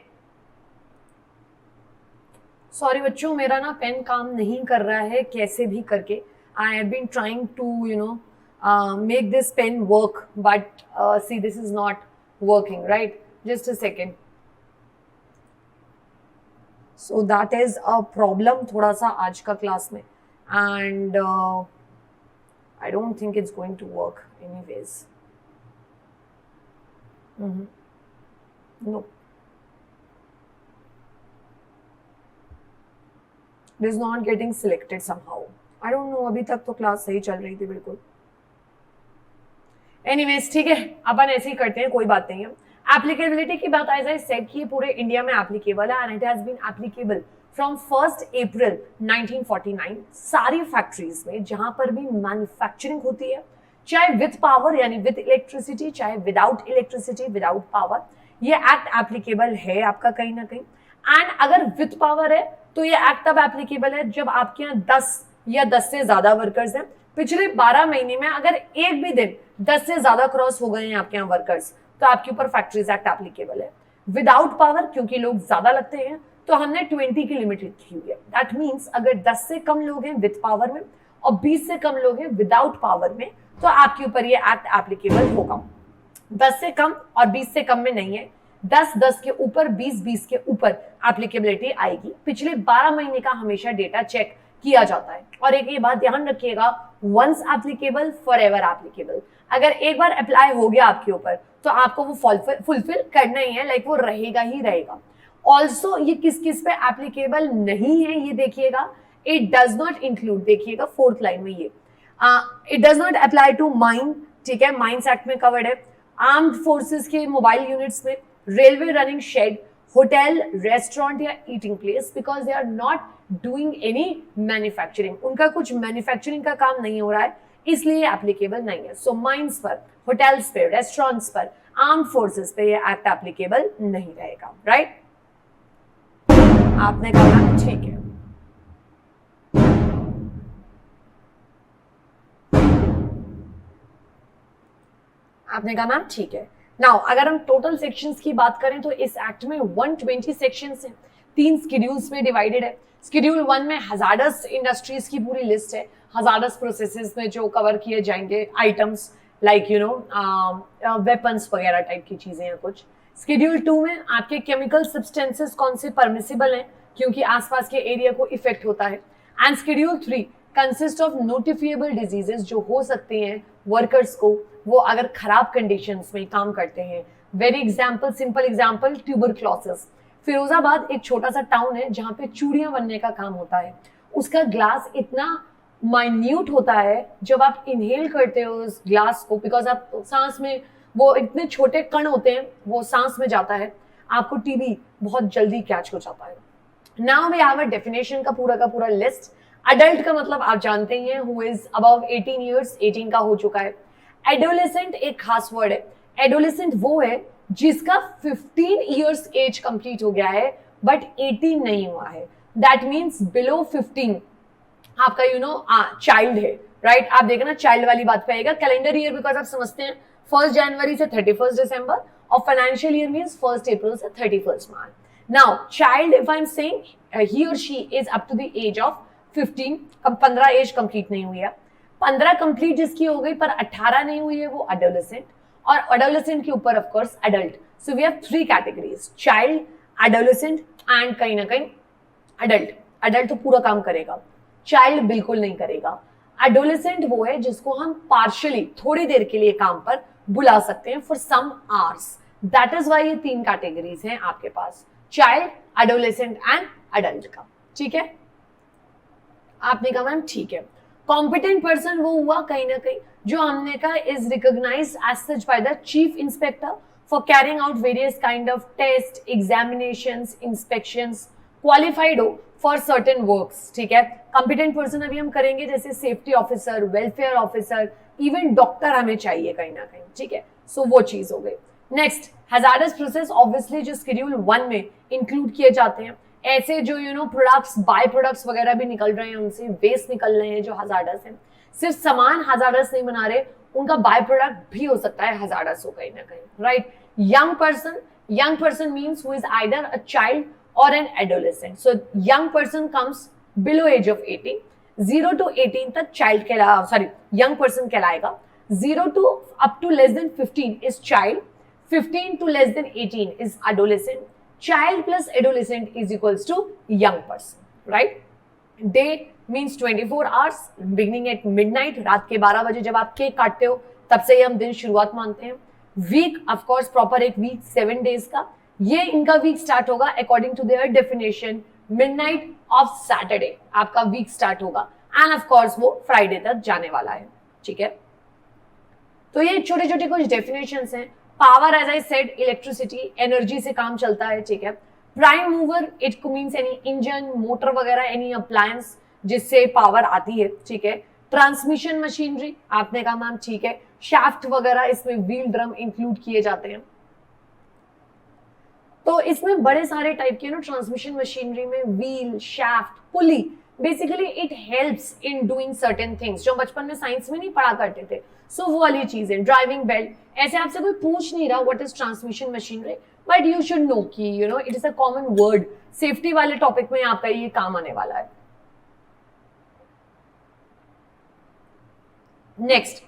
सॉरी बच्चों, मेरा ना पेन काम नहीं कर रहा है कैसे भी करके। I have been trying to make this pen work, but see, this is not working, right? Just a second. So that is a problem थोड़ा सा आज का क्लास में, and I don't think it's going to work anyways. No. It is not getting selected somehow. I don't know, अभी तक तो क्लास सही चल रही थी बिल्कुल। एनीवेज, ठीक है, अपन ऐसे ही करते हैं, कोई बात नहीं है। एप्लीकेबिलिटी की बात एज आई सेड कि पूरे इंडिया में एप्लीकेबल है, and it has been applicable from 1 April 1949 सारी फैक्ट्रीज में जहां पर भी मैन्युफैक्चरिंग होती है, चाहे विद पावर यानी विद इलेक्ट्रिसिटी, चाहे विदाउट इलेक्ट्रिसिटी, विदाउट पावर, ये एक्ट एप्लीकेबल है आपका कहीं ना कहीं। एंड अगर विद पावर है तो ये एक्ट तब एप्लीकेबल है जब आपके यहाँ 10 या 10 से ज्यादा वर्कर्स हैं। पिछले 12 महीने में अगर एक भी दिन 10 से ज्यादा क्रॉस हो गए हैं आपके यहाँ वर्कर्स, तो आपके ऊपर फैक्ट्रीज एक्ट एप्लीकेबल है। विदाउट पावर, क्योंकि लोग ज्यादा लगते हैं, तो हमने 20 की लिमिट रखी हुई है। दैट मीन्स अगर 10 से कम लोग हैं विद पावर में और 20 से कम लोग हैं विदाउट पावर में, तो आपके ऊपर ये एक्ट एप्लीकेबल होगा। 10 से कम और 20 से कम में नहीं है, 10 के ऊपर, 20 के ऊपर एप्लीकेबिलिटी आएगी। पिछले 12 महीने का हमेशा डेटा चेक किया जाता है। और एक ये बात ध्यान रखिएगा, once applicable forever applicable. अगर एक बार अप्लाई हो गया आपके ऊपर तो आपको वो फुलफिल करना ही है, लाइक वो रहेगा ही रहेगा। ऑल्सो ये किस किस पे एप्लीकेबल नहीं है ये देखिएगा, इट डज नॉट इंक्लूड, देखिएगा फोर्थ लाइन में ये, it does not apply to mine, ठीक है, माइंस एक्ट में कवर्ड है, आर्म्ड फोर्सेस के मोबाइल यूनिट्स में, railway running shed, hotel, restaurant या eating place, because they are not doing any manufacturing, उनका कुछ मैन्युफैक्चरिंग का काम नहीं हो रहा है, इसलिए एप्लीकेबल नहीं है। सो माइंस पर, होटल्स पे, रेस्टोरेंट्स पर, आर्म्ड फोर्सेस पे ये एक्ट एप्लीकेबल नहीं रहेगा, राइट? आपने कहा ठीक है। आपने कहा मैम ठीक है। नाउ अगर हम टोटल सेक्शंस की बात करें तो इस एक्ट में 120 सेक्शंस हैं, 3 स्केड्यूल्स में डिवाइडेड है। स्केड्यूल 1 में हजार्डस इंडस्ट्रीज की पूरी लिस्ट है, हजार्डस प्रोसेसेस में जो कवर किए जाएंगे items, like you no weapons वगैरह टाइप की चीजें हैं कुछ। स्केड्यूल 2 में आपके केमिकल सब्सटेंसेस कौन से परमिसिबल हैं क्योंकि आसपास के एरिया को इफेक्ट होता है। And schedule 3 consist of notifiable diseases जो हो सकते हैं वर्कर्स को, वो अगर खराब कंडीशंस में काम करते हैं। Very example, simple example, tuberculosis. Firozabad एक छोटा सा टाउन है जहाँ पे चूड़ियां बनने का काम होता है, उसका ग्लास इतना माइन्यूट होता है जब आप इनहेल करते हो उस ग्लास को, बिकॉज आप सांस में, वो इतने छोटे कण होते हैं, वो सांस में जाता है, आपको टीबी बहुत जल्दी कैच हो जाता है। Now we have a definition का पूरा लिस्ट। अडल्ट का मतलब आप जानते ही हैं, हु इज अबव 18 ईयर्स, 18 का हो चुका है। एडोलेसेंट एक खास वर्ड है, एडोलेसेंट वो है जिसका 15 ईयर्स एज कंप्लीट हो गया है बट 18 नहीं हुआ है, दैट मीन्स बिलो 15 आपका यू नो चाइल्ड है, राइट? आप देखना चाइल्ड वाली बात पे आएगा। कैलेंडर ईयर बिकॉज आप समझते हैं 1 जनवरी से 31 दिसंबर, और फाइनेंशियल ईयर मीन्स 1 अप्रैल से 31 मार्च। Now child, if I am saying he और she is up to the age of 15, 15 age complete नहीं हुई है, 15 कंप्लीट जिसकी हो गई पर 18 नहीं हुई है, वो एडोलेसेंट, और एडोलेसेंट के ऊपर of course adult. So we have 3 categories, child, adolescent and कहीं ना कहीं एडल्ट। एडल्ट तो पूरा काम करेगा, चाइल्ड बिल्कुल नहीं करेगा। एडोलेसेंट वो है जिसको हम पार्शियली थोड़ी देर के लिए काम पर बुला सकते हैं for some hours, that is why ये 3 कैटेगरीज हैं आपके पास, चाइल्ड, एडोलेसेंट एंड एडल्ट का, ठीक है? आपने कहा मैम ठीक है। कॉम्पिटेंट पर्सन वो हुआ कहीं ना कहीं जो हमने कहा is recognised as such by the chief inspector for carrying out various kind of test, examinations, inspections, qualified हो फॉर सर्टेन वर्क्स, ठीक है? कॉम्पिटेंट पर्सन अभी हम करेंगे जैसे safety officer, welfare officer, even doctor हमें चाहिए कहीं ना कहीं, ठीक है? सो वो चीज हो गई। नेक्स्ट, हैजार्डस प्रोसेस ऑब्वियसली जो शेड्यूल 1 में इंक्लूड किए जाते हैं, ऐसे जो you know products, by products वगैरह भी निकल रहे हैं, उनसे वेस्ट निकल रहे हैं जो हजार्डस है, सिर्फ सामान हजार्डस नहीं बना रहे, उनका बाय प्रोडक्ट भी हो सकता है हजार्डस हो कहीं ना कहीं, right? Young person means who is either a child और an adolescent. So young person comes below age of 18, 0 to 18 तक चाइल्ड यंग पर्सन कहलाएगा, 0 to up to less than 15 is child, 15 to less than 18 is adolescent, child plus adolescent is equals to young person, right? Day means 24 hours beginning at midnight, रात के 12 बजे जब आप केक काटते हो तब से ही हम दिन शुरुआत मानते हैं। वीक ऑफ कोर्स प्रॉपर एक वीक 7 days का, ये इनका वीक स्टार्ट होगा according to their definition midnight of Saturday आपका वीक स्टार्ट होगा, एंड ऑफ कोर्स वो फ्राइडे तक जाने वाला है, ठीक है? तो ये छोटे छोटे कुछ डेफिनेशंस हैं। Power, as I said, electricity, energy से काम चलता है, ठीक है? Prime mover, it means any engine, motor वगैरह, एनी अप्लायंस जिससे पावर आती है, ठीक है? ट्रांसमिशन मशीनरी, आपने कहा मैम ठीक है। शाफ्ट वगैरह, इसमें व्हील ड्रम इंक्लूड किए जाते हैं। तो इसमें बड़े सारे टाइप के ट्रांसमिशन मशीनरी में wheel, shaft, pulley, basically it helps in doing certain things जो बचपन में साइंस में नहीं पढ़ा करते थे। सो वो वाली चीजें, ड्राइविंग बेल्ट, ऐसे आपसे कोई पूछ नहीं रहा what is transmission machinery, but you should know कि you know it is a common word. Safety वाले टॉपिक में आपका ये काम आने वाला है। नेक्स्ट,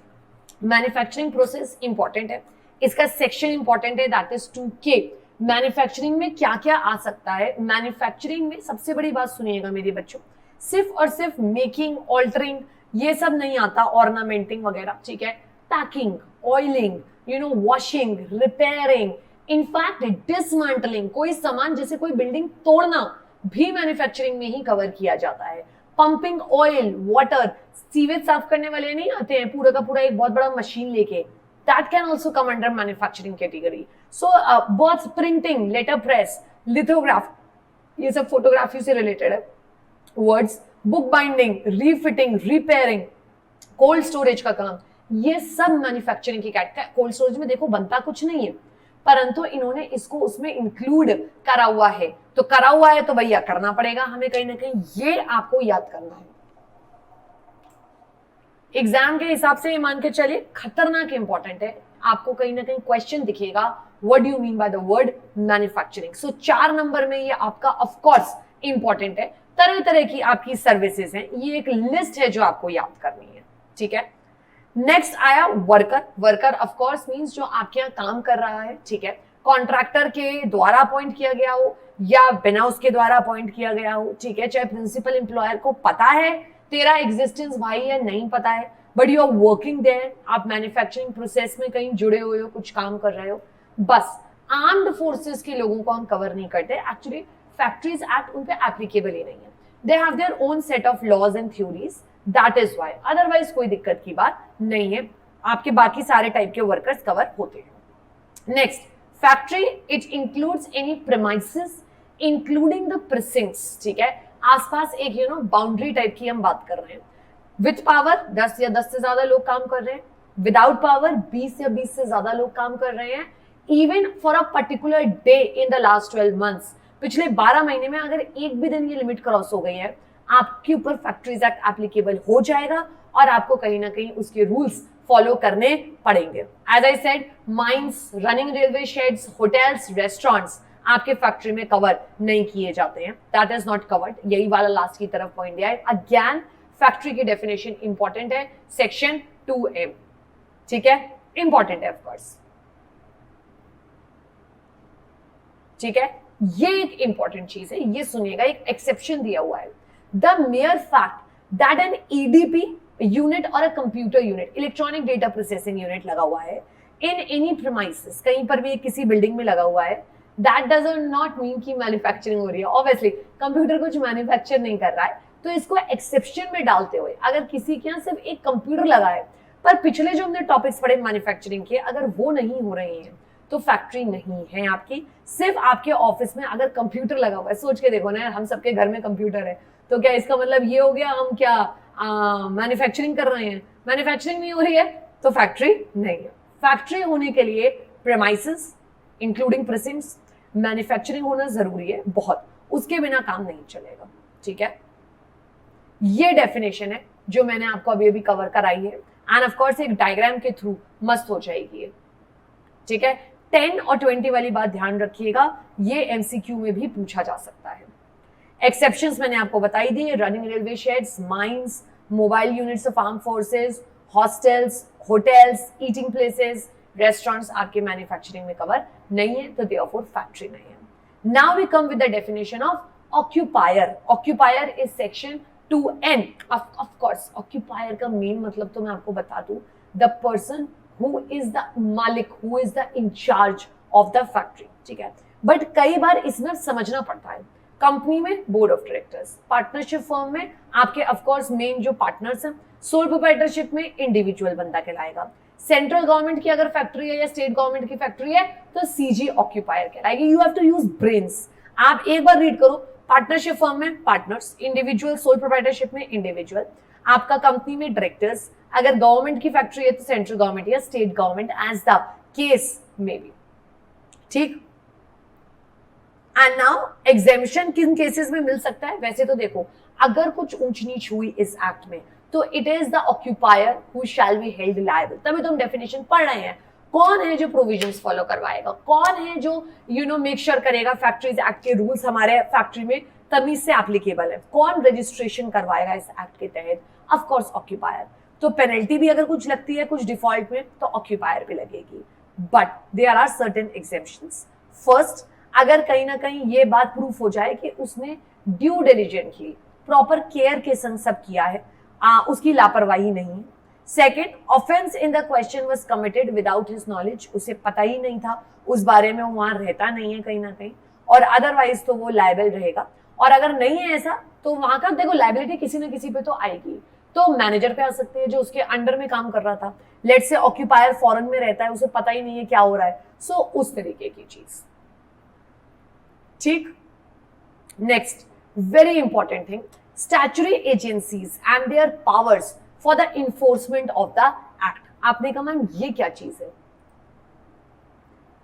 मैन्युफैक्चरिंग प्रोसेस इंपॉर्टेंट है, इसका सेक्शन इंपॉर्टेंट है, दैट इज 2K। मैन्युफैक्चरिंग में क्या क्या आ सकता है? मैन्युफैक्चरिंग में सबसे बड़ी बात सुनिएगा मेरे बच्चों, सिर्फ और सिर्फ मेकिंग, ऑल्टरिंग ये सब नहीं आता, ऑर्नामेंटिंग वगैरह, ठीक है, packing, oiling, washing, repairing, in fact dismantling, कोई सामान जैसे कोई बिल्डिंग तोड़ना भी मैन्युफैक्चरिंग में ही कवर किया जाता है। पंपिंग ऑयल, वाटर, सीवेज साफ करने वाले नहीं आते हैं पूरा का पूरा एक बहुत बड़ा मशीन लेके, that can also come under manufacturing category. So बहुत प्रिंटिंग, लेटर प्रेस, लिथोग्राफ, ये सब फोटोग्राफी से रिलेटेड है words, book binding, refitting, repairing, cold storage का काम, ये सब मैन्युफैक्चरिंग की कैटेगरी। कोल्ड स्टोरेज में देखो बनता कुछ नहीं है, परंतु इन्होंने इसको उसमें इंक्लूड करा हुआ है, तो करा हुआ है तो भैया करना पड़ेगा हमें कहीं ना कहीं, ये आपको याद करना है। एग्जाम के हिसाब से ये मान के चलिए खतरनाक इंपॉर्टेंट है, आपको कहीं ना कहीं क्वेश्चन दिखेगा what do you mean by the word manufacturing. So 4 number में ये आपका ऑफ कोर्स इंपॉर्टेंट है, तरह तरह की आपकी सर्विसेज हैं, ये एक लिस्ट है जो आपको याद करनी है, ठीक है। नेक्स्ट आया worker. Worker of course means जो आपके यहाँ काम कर रहा है, ठीक है, कॉन्ट्रैक्टर के द्वारा अपॉइंट किया गया हो या बिना उसके द्वारा अपॉइंट किया गया हो, ठीक है, चाहे प्रिंसिपल एम्प्लॉयर को पता है तेरा एग्जिस्टेंस भाई है, नहीं पता है, but you are working there, आप मैन्युफैक्चरिंग प्रोसेस में कहीं जुड़े हुए हो, कुछ काम कर रहे हो। बस आर्म्ड फोर्सेस के लोगों को हम कवर नहीं करते, एक्चुअली फैक्ट्रीज एक्ट उन पे एप्लीकेबल ही नहीं है, they have their own set of laws and theories, that is why, otherwise कोई दिक्कत की बात नहीं है, आपके बाकी सारे टाइप के वर्कर्स कवर होते हैं। Next, factory it includes any premises including the precincts, ठीक है, आसपास एक बाउंड्री टाइप की हम बात कर रहे हैं। विथ पावर 10 या 10 से ज्यादा लोग काम कर रहे हैं, विदाउट पावर 20 या 20 से ज्यादा लोग काम कर रहे हैं, even for a particular day in the last 12 months, पिछले 12 महीने में अगर एक भी दिन ये लिमिट क्रॉस हो गई है, आपके ऊपर फैक्ट्रीज एक्ट एप्लीकेबल हो जाएगा और आपको कहीं ना कहीं उसके रूल्स फॉलो करने पड़ेंगे। As I said, mines, running railway sheds, hotels, restaurants आपके फैक्ट्री में कवर नहीं किए जाते हैं, दैट इज नॉट कवर्ड। यही वाला लास्ट की तरफ पॉइंट दिया है। अगेन फैक्ट्री की डेफिनेशन इंपॉर्टेंट है, सेक्शन 2M, ठीक है, इंपॉर्टेंट है ऑफकोर्स, ठीक है। ये एक इंपॉर्टेंट चीज है, ये सुनिएगा, एक एक्सेप्शन दिया हुआ है, the mere fact that an EDP unit और a computer unit, electronic data processing unit लगा हुआ है इन एनी प्रीमाइसेस, कहीं पर भी किसी बिल्डिंग में लगा हुआ है, दैट डजंट नॉट मीन कि मैन्युफैक्चरिंग हो रही है। ऑब्वियसली कंप्यूटर कुछ मैन्युफैक्चर नहीं कर रहा है, तो इसको एक्सेप्शन में डालते हुए अगर किसी के यहाँ सिर्फ एक कंप्यूटर लगा है, पर पिछले जो हमने टॉपिक्स पढ़े मैन्युफैक्चरिंग के, अगर वो नहीं हो रहे हैं तो फैक्ट्री नहीं है आपकी। सिर्फ आपके ऑफिस में अगर कंप्यूटर लगा हुआ है, सोच के देखो ना यार, हम सबके घर में कंप्यूटर है, तो क्या इसका मतलब ये हो गया हम क्या मैन्युफैक्चरिंग कर रहे हैं? मैन्युफैक्चरिंग नहीं हो रही है तो फैक्ट्री नहीं है। फैक्ट्री होने के लिए प्रेमाइसेस इंक्लूडिंग प्रेसिंक्ट्स, मैन्युफैक्चरिंग होना जरूरी है बहुत, उसके बिना काम नहीं चलेगा, ठीक है। ये डेफिनेशन है जो मैंने आपको अभी अभी कवर कराई है, एंड ऑफ कोर्स एक डायग्राम के थ्रू मस्त हो जाएगी, ठीक है। 10 और 20 वाली बात ध्यान रखिएगा, ये MCQ में भी पूछा जा सकता है। एक्सेप्शंस मैंने आपको बताई दी, running railway sheds, mines, mobile units of arm forces, hostels, hotels, eating places, restaurants आपके मैन्युफैक्चरिंग में कवर नहीं है, तो देयरफॉर फैक्ट्री नहीं है। Now we come with the definition of occupier. Occupier is section 2N। Of course occupier का मेन मतलब तो मैं आपको बता दूं, the person who is the मालिक, who is the in charge of the factory, ठीक है। बट कई बार इसमें समझना पड़ता है, कंपनी में board of directors, partnership firm में आपके ऑफ कोर्स मेन जो पार्टनर्स हैं, सोल प्रोप्राइटरशिप में इंडिविजुअल बंदा कहलाएगा, सेंट्रल गवर्नमेंट की अगर फैक्ट्री है या स्टेट गवर्नमेंट की फैक्ट्री है तो CG ऑक्यूपायर कहलाएगी। You have to use brains. आप एक बार रीड करो, पार्टनरशिप फर्म में पार्टनर्स, इंडिविजुअल सोल प्रोप्राइटरशिप में इंडिविजुअल, आपका कंपनी में डायरेक्टर्स, अगर गवर्नमेंट की फैक्ट्री है तो सेंट्रल गवर्नमेंट या state government, as the case may be, ठीक। एंड नाउ एग्जेम्पशन किन केसेस में मिल सकता है? वैसे तो देखो, अगर कुछ ऊंच नीच हुई इस एक्ट में तो it is the occupier who shall be held liable. तभी तो हम डेफिनेशन पढ़ रहे हैं, कौन है जो प्रोविजंस फॉलो करवाएगा, कौन है जो मेक श्योर करेगा फैक्ट्रीज एक्ट के रूल्स हमारे फैक्ट्री में तमीज से एप्लीकेबल है, कौन रजिस्ट्रेशन करवाएगा इस एक्ट के तहत? Of course occupier. तो पेनल्टी भी अगर कुछ लगती है कुछ डिफॉल्ट में तो ऑक्यूपायर भी लगेगी, but there are certain exemptions. First, अगर कहीं ना कहीं ये बात प्रूफ हो जाए कि उसने ड्यू डिलिजेंटली प्रॉपर केयर के संग सब किया है, उसकी लापरवाही नहीं है। Second, offence in the question was committed without his knowledge, उसे पता ही नहीं था उस बारे में, वो वहां रहता नहीं है कहीं ना कहीं, और अदरवाइज तो वो लायबल रहेगा। और अगर नहीं है ऐसा तो वहां का देखो लायबिलिटी किसी ना किसी पे तो आएगी, तो मैनेजर पे आ सकती है जो उसके अंडर में काम कर रहा था। लेट से ऑक्यूपायर फॉरेन में रहता है, उसे पता ही नहीं है क्या हो रहा है, सो उस तरीके की चीज। ठीक, next very important thing, statutory agencies and there powers for the enforcement of the act. आपने कहा मैम ये क्या चीज है,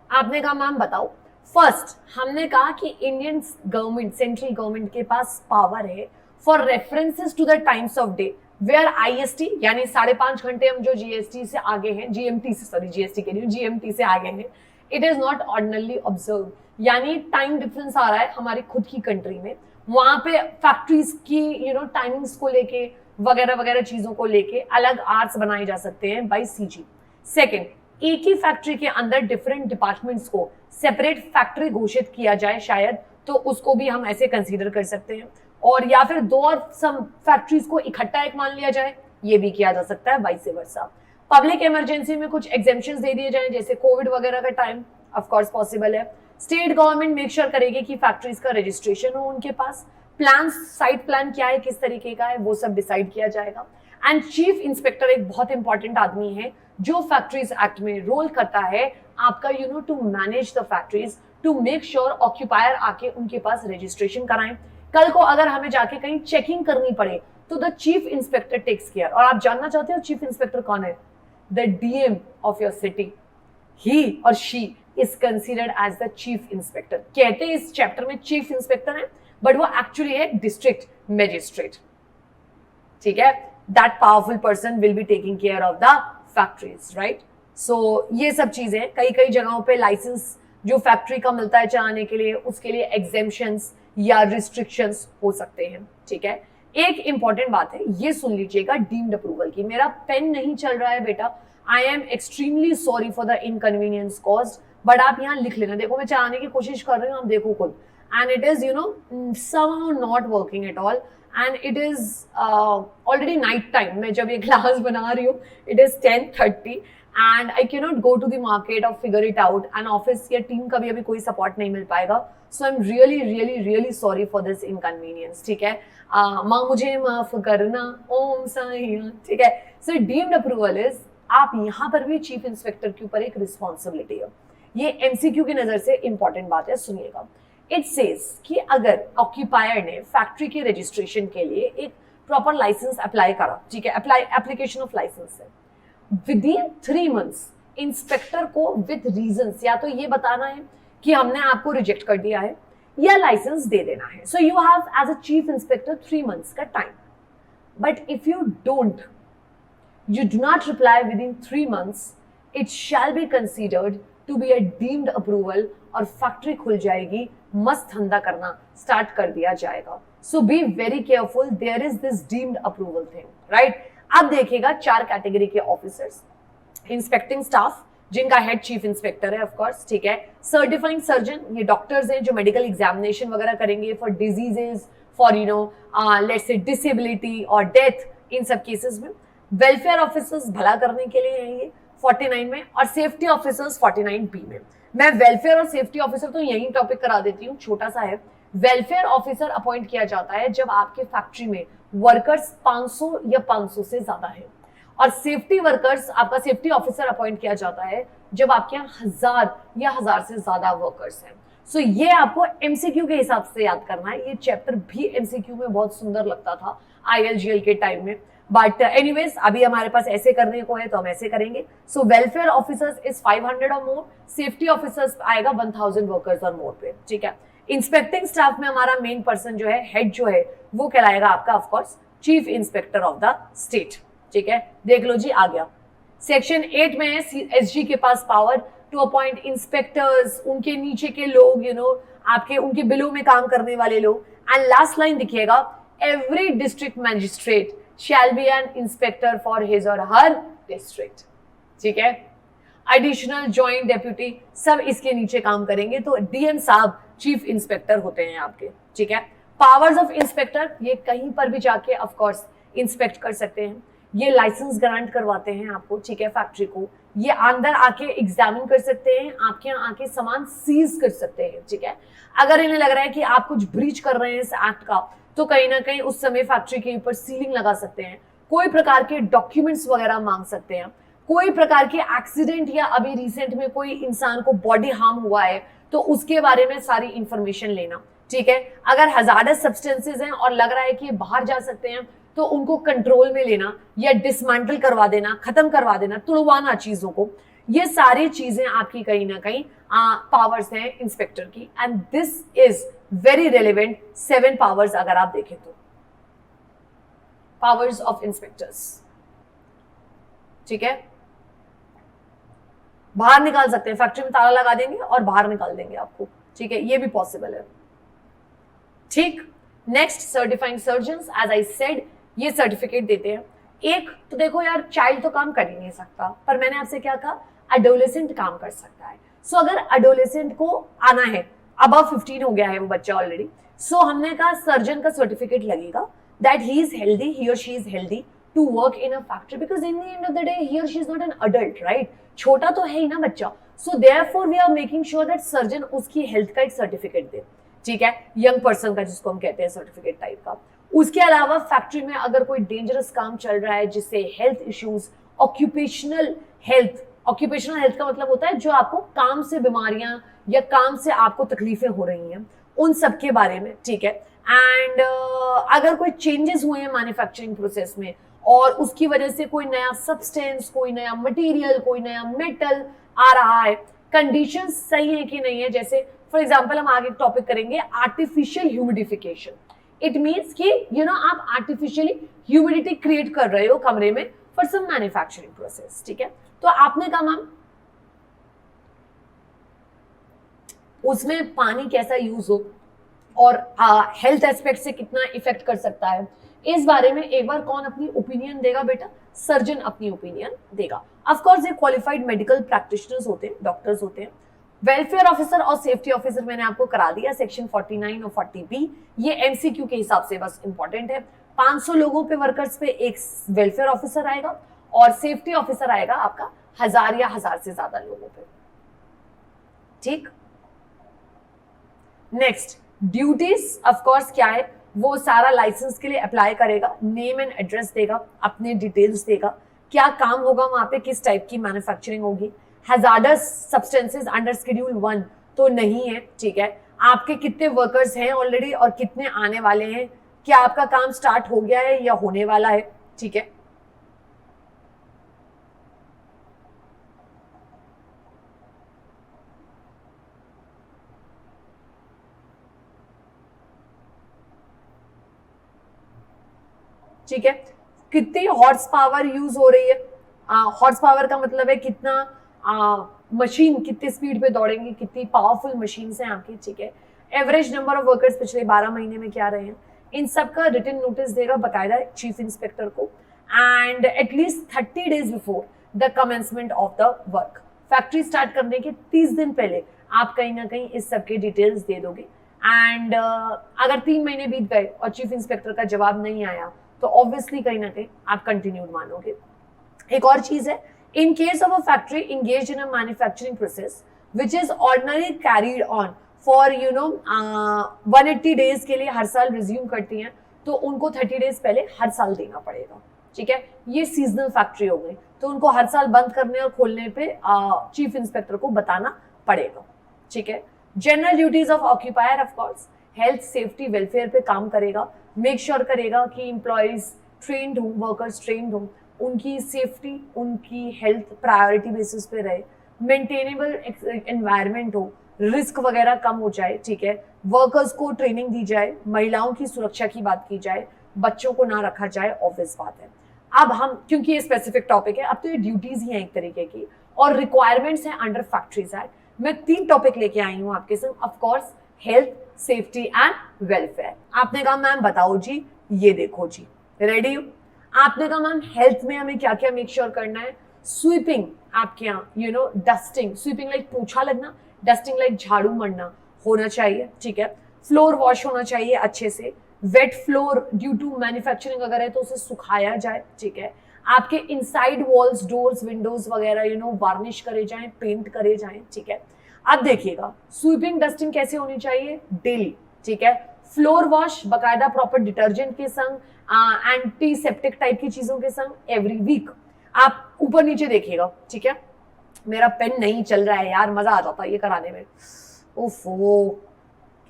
आपने कहा मैम बताओ। फर्स्ट हमने कहा कि इंडियन गवर्नमेंट, सेंट्रल गवर्नमेंट के पास पावर है for references to the times of day where IST यानी 5.5 घंटे हम जो GST से आगे हैं, GMT से, सॉरी GST के लिए GMT से आगे हैं, it is not ordinarily observe, यानी टाइम डिफरेंस आ रहा है हमारी खुद की कंट्री में, वहां पे फैक्ट्रीज की टाइमिंग्स को लेके वगैरह वगैरह चीजों को लेके अलग आर्ट्स बनाए जा सकते हैं बाय CG। सेकेंड, एक ही फैक्ट्री के अंदर डिफरेंट डिपार्टमेंट्स को सेपरेट फैक्ट्री घोषित किया जाए शायद, तो उसको भी हम ऐसे कंसीडर कर सकते हैं। और या फिर दो और सम फैक्ट्रीज को इकट्ठा एक मान लिया जाए, ये भी किया जा सकता है, वाइस वर्सा। पब्लिक इमरजेंसी में कुछ एग्जेम्पशंस दे दिए जाए जैसे कोविड वगैरह का टाइम, ऑफ कोर्स पॉसिबल है। स्टेट गवर्नमेंट मेक श्योर करेगी कि फैक्ट्रीज का रजिस्ट्रेशन हो उनके पास, प्लान, साइट प्लान क्या है, किस तरीके का है, वो सब डिसाइड किया जाएगा। एंड चीफ इंस्पेक्टर एक बहुत इंपॉर्टेंट आदमी है जो फैक्ट्रीज एक्ट में रोल करता है आपका to manage the factories, to make sure occupier आके उनके पास रजिस्ट्रेशन कराएं। कल को अगर हमें जाके कहीं चेकिंग करनी पड़े तो the chief inspector takes care. और आप जानना चाहते हो चीफ इंस्पेक्टर कौन है? The DM of your city, he और she is considered as the chief inspector. कहते हैं इस चैप्टर में चीफ इंस्पेक्टर है, बट वो एक्चुअली है डिस्ट्रिक्ट मैजिस्ट्रेट। ठीक है, that powerful person will be taking care of the factories, right. So ये सब चीजें, कई कई जगहों पे लाइसेंस जो फैक्ट्री का मिलता है चलाने के लिए, उसके लिए एग्जेम्पशंस या रिस्ट्रिक्शंस हो सकते हैं। ठीक है, एक इंपॉर्टेंट बात है, ये सुन लीजिएगा डीम्ड अप्रूवल की। मेरा पेन नहीं चल रहा है बेटा, I am extremely sorry for the inconvenience caused, but आप यहाँ लिख लेना। देखो मैं चलाने की कोशिश कर रही हूँ, आप देखो खुद, and it is somehow not working at all, and it is already night time। मैं जब ये क्लास बना रही हूँ, it is 10:30 and I cannot go to the market or figure it out, and office या टीम का भी अभी कोई सपोर्ट नहीं मिल पाएगा। So I am really sorry for this inconvenience. ठीक है, माँ मुझे माफ करना, ओम साईं। ठीक है, सो डीम्ड अप्रूवल इज, आप यहाँ पर भी चीफ इंस्पेक्टर के ऊपर एक रिस्पॉन्सिबिलिटी है। ये MCQ की नजर से इंपॉर्टेंट बात है, सुनिएगा। इट सेज कि अगर ऑक्यूपायर ने फैक्ट्री के रजिस्ट्रेशन के लिए एक प्रॉपर लाइसेंस अप्लाई करा, ठीक है, एप्लीकेशन ऑफ लाइसेंस है, विदिन 3 months इंस्पेक्टर को विद रीजंस या तो ये बताना है कि हमने आपको रिजेक्ट कर दिया है या लाइसेंस दे देना है। So you have as a chief inspector 3 months का time, but if you don't, you do not reply within 3 months, it shall be considered to be a deemed approval और फैक्ट्री खुल जाएगी, मस्त धंधा करना स्टार्ट कर दिया जाएगा। So be very careful, there is this deemed approval thing, right? अब देखिएगा 4 कैटेगरी के ऑफिसर्स, इंस्पेक्टिंग स्टाफ जिनका हेड चीफ इंस्पेक्टर है ऑफ कोर्स, ठीक है, सर्टिफाइंग सर्जन, ये डॉक्टर्स हैं जो मेडिकल एग्जामिनेशन वगैरह करेंगे for diseases, for let's say disability और डेथ, इन सब केसेस में। वेलफेयर ऑफिसर्स भला करने के लिए हैं ये 49 में, और सेफ्टी ऑफिसर्स 49B में। मैं वेलफेयर और सेफ्टी ऑफिसर तो यही टॉपिक करा देती हूँ, छोटा सा है। वेलफेयर ऑफिसर अपॉइंट किया जाता है जब आपके फैक्ट्री में वर्कर्स 500 या 500 से ज्यादा है, और सेफ्टी वर्कर्स, आपका सेफ्टी ऑफिसर अपॉइंट किया जाता है जब आपके यहाँ 1000 या 1000 से ज्यादा वर्कर्स हैं। सो ये आपको MCQ के हिसाब से याद करना है। ये चैप्टर भी MCQ में बहुत सुंदर लगता था ILGL के टाइम में, बट एनीवेज अभी हमारे पास ऐसे करने को है तो हम ऐसे करेंगे। सो वेलफेयर ऑफिसर्स इज 500 और मोर, सेफ्टी ऑफिसर्स आएगा 1000 वर्कर्स और मोर पे। ठीक है, इंस्पेक्टिंग स्टाफ में हमारा मेन पर्सन जो है, हेड जो है, वो कहलाएगा आपका of course chief inspector of the state. ठीक है, देख लो जी, आ गया। सेक्शन 8 में है SG के पास पावर टू अपॉइंट इंस्पेक्टर्स, उनके नीचे के लोग, आपके उनके बिलों में काम करने वाले लोग। एंड लास्ट लाइन दिखिएगा, every district magistrate shall be an inspector for his or her district। ठीक है, एडिशनल जॉइंट डेप्यूटी सब इसके नीचे काम करेंगे। तो DM साहब चीफ इंस्पेक्टर होते हैं आपके। ठीक है, पावर्स ऑफ इंस्पेक्टर, ये कहीं पर भी जाके ऑफ कोर्स इंस्पेक्ट कर सकते हैं, ये लाइसेंस ग्रांट करवाते हैं आपको, ठीक है, फैक्ट्री को, ये अंदर आके एग्जामिन कर सकते हैं, आपके यहाँ आके सामान सीज कर सकते हैं, ठीक है। अगर इन्हें लग रहा है कि आप कुछ ब्रीच कर रहे हैं इस एक्ट का, तो कहीं ना कहीं उस समय फैक्ट्री के ऊपर सीलिंग लगा सकते हैं, कोई प्रकार के डॉक्यूमेंट्स वगैरह मांग सकते हैं, कोई प्रकार के एक्सीडेंट या अभी रिसेंट में कोई इंसान को बॉडी हार्म हुआ है तो उसके बारे में सारी इंफॉर्मेशन लेना, ठीक है। अगर हजार्डस सब्सटेंसेस हैं और लग रहा है कि बाहर जा सकते हैं तो उनको कंट्रोल में लेना या डिसमेंटल करवा देना, खत्म करवा देना, तुड़वाना चीजों को, ये सारी चीजें आपकी कहीं ना कहीं पावर्स हैं इंस्पेक्टर की। And this is very relevant 7 powers अगर आप देखें तो, पावर्स ऑफ इंस्पेक्टर्स, ठीक है। बाहर निकाल सकते हैं, फैक्ट्री में ताला लगा देंगे और बाहर निकाल देंगे आपको, ठीक है, ये भी पॉसिबल है, ठीक। Next, certifying surgeons, as I said, ये सर्टिफिकेट देते हैं। एक तो देखो यार, चाइल्ड तो काम कर ही नहीं सकता, पर मैंने आपसे क्या कहा, एडोलेसेंट काम कर सकता है। सो अगर एडोलेसेंट को आना है, अबव 15 हो गया है वो बच्चा ऑलरेडी, सो हमने कहा सर्जन का सर्टिफिकेट लगेगा that he is healthy, he और she is healthy to work in a factory, because in the end of the day he और she is not an adult, right, छोटा तो है ही ना बच्चा। So therefore we are making sure that surgeon उसकी हेल्थ का एक सर्टिफिकेट दे, ठीक है, यंग पर्सन का जिसको हम कहते हैं सर्टिफिकेट टाइप का। उसके अलावा फैक्ट्री में अगर कोई डेंजरस काम चल रहा है जिससे हेल्थ इश्यूज, ऑक्यूपेशनल हेल्थ का मतलब होता है जो आपको काम से बीमारियां या काम से आपको तकलीफें हो रही हैं, उन सब के बारे में, ठीक है। एंड अगर कोई चेंजेस हुए हैं मैन्युफैक्चरिंग प्रोसेस में और उसकी वजह से कोई नया सब्सटेंस, कोई नया मटेरियल, कोई नया मेटल आ रहा है, कंडीशन सही है कि नहीं है, जैसे फॉर एग्जाम्पल हम आगे टॉपिक करेंगे आर्टिफिशियल ह्यूमिडिफिकेशन। इट मीन्स कि आप आर्टिफिशियली ह्यूमिडिटी क्रिएट कर रहे हो कमरे में फॉर सम मैन्युफैक्चरिंग प्रोसेस, ठीक है। तो आपने कहा मैम उसमें पानी कैसा यूज हो और हेल्थ एस्पेक्ट से कितना इफेक्ट कर सकता है, इस बारे में एक बार कौन अपनी ओपिनियन देगा बेटा, सर्जन अपनी ओपिनियन देगा। ऑफ कोर्स ये क्वालिफाइड मेडिकल प्रैक्टिशनर्स होते हैं, डॉक्टर्स होते हैं। वेलफेयर ऑफिसर और सेफ्टी ऑफिसर मैंने आपको करा दिया, सेक्शन 49 और 40B, ये एमसीक्यू के हिसाब से बस इंपॉर्टेंट है। 500 लोगों पे, वर्कर्स पे एक वेलफेयर ऑफिसर आएगा और सेफ्टी ऑफिसर आएगा आपका 1000 या 1000 से ज्यादा लोगों पे, ठीक। नेक्स्ट, ड्यूटीज ऑफ कोर्स क्या है, वो सारा लाइसेंस के लिए अप्लाई करेगा, नेम एंड एड्रेस देगा, अपने डिटेल्स देगा, क्या काम होगा वहां पे, किस टाइप की मैन्युफैक्चरिंग होगी, हैजार्डस सब्सटेंसेस अंडर शेड्यूल 1 तो नहीं है, ठीक है। आपके कितने वर्कर्स हैं ऑलरेडी और कितने आने वाले हैं, क्या आपका काम स्टार्ट हो गया है या होने वाला है, ठीक है। ठीक है, कितनी हॉर्स पावर यूज हो रही है, हॉर्स पावर का मतलब है कितना मशीन कितनी स्पीड पे दौड़ेंगे, कितनी पावरफुल मशीन हैं आपकी, ठीक है। एवरेज नंबर ऑफ वर्कर्स पिछले 12 महीने में क्या रहे हैं, इन सब का रिटन नोटिस देगा बकायदा चीफ इंस्पेक्टर को, and at least 30 days before the commencement of the work, factory start करने के 30 दिन पहले आप कहीं ना कहीं इस सब के डिटेल्स दे दोगे। एंड अगर 3 महीने बीत गए और चीफ इंस्पेक्टर का जवाब नहीं आया तो ऑब्वियसली कहीं ना कहीं आप कंटिन्यूड मानोगे। एक और चीज है, in case of a factory engage in a manufacturing process which is ordinary carried on for 180 days के लिए हर साल रिज्यूम करती हैं, तो उनको 30 डेज पहले हर साल देना पड़ेगा, ठीक है। ये सीजनल फैक्ट्री हो गई तो उनको हर साल बंद करने और खोलने पे चीफ इंस्पेक्टर को बताना पड़ेगा, ठीक है। General duties of occupier of course health safety welfare पे काम करेगा, मेक श्योर करेगा कि एम्प्लॉयज ट्रेंड हो, वर्कर्स ट्रेंड हो, उनकी सेफ्टी उनकी हेल्थ प्रायोरिटी बेसिस पे रहे, मेंटेनेबल एनवायरनमेंट हो, रिस्क वगैरह कम हो जाए, ठीक है। वर्कर्स को ट्रेनिंग दी जाए, महिलाओं की सुरक्षा की बात की जाए, बच्चों को ना रखा जाए, ऑब्वियस बात है। अब हम, क्योंकि ये स्पेसिफिक टॉपिक है, अब तो ये ड्यूटीज ही हैं एक तरीके की और रिक्वायरमेंट्स हैं अंडर फैक्ट्रीज एक्ट। मैं 3 टॉपिक लेके आई हूँ आपके साथ, of course health, safety and welfare. आपने कहा मैम बताओ जी, ये देखो जी, रेडी हो? आपने कहा मैम हेल्थ में हमें क्या क्या मेक श्योर करना है, स्वीपिंग आपके यहाँ, डस्टिंग, स्वीपिंग लाइक पोछा लगना, डस्टिंग लाइक झाड़ू मारना होना चाहिए, ठीक है। फ्लोर वॉश होना चाहिए अच्छे से, wet floor due to manufacturing अगर है तो उसे सुखाया जाए, ठीक है। आपके इनसाइड वॉल्स, डोर्स, विंडोज वगैरह वार्निश करे जाएं, पेंट करे जाएं, ठीक है। अब देखिएगा स्वीपिंग डस्टिंग कैसे होनी चाहिए, डेली, ठीक है। फ्लोर वॉश बकायदा प्रॉपर डिटर्जेंट के संग, एंटीसेप्टिक टाइप की चीजों के संग, एवरी वीक। आप ऊपर नीचे देखिएगा, ठीक है। मेरा पेन नहीं चल रहा है यार, मजा आ जाता है ये कराने में। ओफो,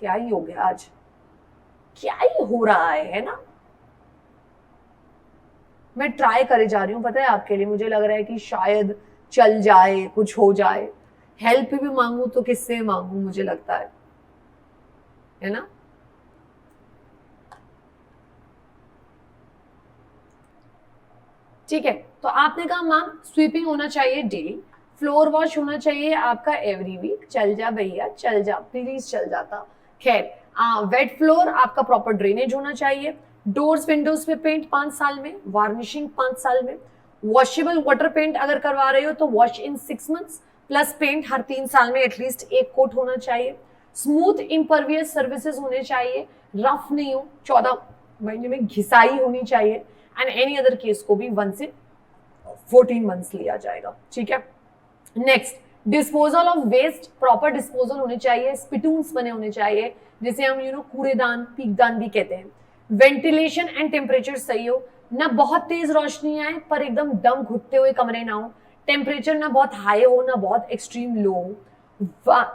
क्या ही हो गया आज, क्या ही हो रहा है ना। मैं ट्राई करे जा रही हूँ, पता है आपके लिए, मुझे लग रहा है कि शायद चल जाए, कुछ हो जाए। हेल्प भी मांगू तो किससे मांगू, मुझे लगता है ना। ठीक है, तो आपने कहा मैम स्वीपिंग होना चाहिए डेली, फ्लोर वॉश होना चाहिए आपका एवरी वीक। चल जा भैया, चल जा प्लीज, चल जाता। खैर, वेट फ्लोर आपका प्रॉपर ड्रेनेज होना चाहिए। डोर्स विंडोज पे पेंट 5 साल में, वार्निशिंग 5 साल में। वॉशेबल वाटर पेंट अगर करवा रहे हो तो wash in 6 months, plus paint हर 3 साल में एटलीस्ट 1 कोट होना चाहिए। स्मूथ इम्परवियस सर्विसेज होने चाहिए, रफ नहीं हो, 14 महीने में घिसाई होनी चाहिए, एंड एनी अदर केस को भी 1 से 14 मंथ्स लिया जाएगा, ठीक है। Next, disposal of waste, proper disposal होने चाहिए, स्पिटून्स बने होने चाहिए, जिसे हम कूड़ेदान, पीकदान भी कहते हैं। वेंटिलेशन एंड टेम्परेचर सही हो, ना बहुत तेज रोशनी आए पर एकदम दम घुटते हुए कमरे ना हो, टेम्परेचर ना बहुत हाई हो ना बहुत एक्सट्रीम लो हो।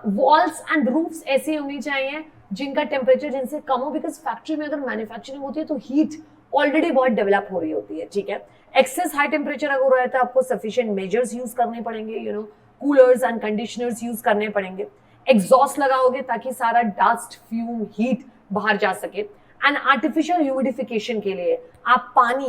वॉल्स एंड रूफ्स ऐसे होनी चाहिए जिनका टेम्परेचर जिनसे कम हो, बिकॉज फैक्ट्री में अगर मैन्युफैक्चरिंग होती है तो हीट ऑलरेडी बहुत डेवलप हो रही होती है, ठीक है। एक्सेस हाई टेम्परेचर अगर हो रहा है तो आपको सफिशिएंट मेजर्स यूज करने पड़ेंगे, कूलर्स एंड कंडीशनर्स यूज करने पड़ेंगे। एग्जॉस्ट लगाओगे ताकि सारा डस्ट, फ्यूम, हीट बाहर जा सके। एंड आर्टिफिशियल ह्यूमिडिफिकेशन के लिए आप पानी,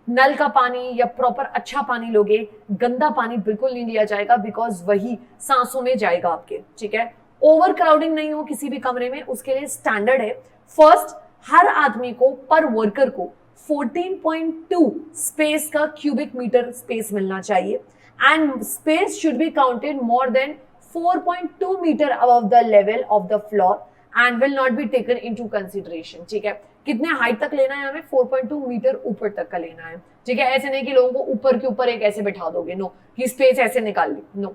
नल का पानी या प्रॉपर अच्छा पानी लोगे, गंदा पानी बिल्कुल नहीं लिया जाएगा, बिकॉज वही सांसों में जाएगा आपके, ठीक है। ओवर क्राउडिंग नहीं हो किसी भी कमरे में, उसके लिए स्टैंडर्ड है। फर्स्ट, हर आदमी को, पर वर्कर को 14.2 स्पेस का क्यूबिक मीटर स्पेस मिलना चाहिए, and space should be counted more than 4.2 metre above the level of the floor and will not be taken into consideration, ठीक है। कितने हाइट तक लेना है हमें, 4.2 मीटर ऊपर तक का लेना है, ठीक है। ऐसे नहीं कि लोगों को ऊपर के ऊपर एक ऐसे बैठा दोगे, नो, कि स्पेस ऐसे निकाल ली, नो।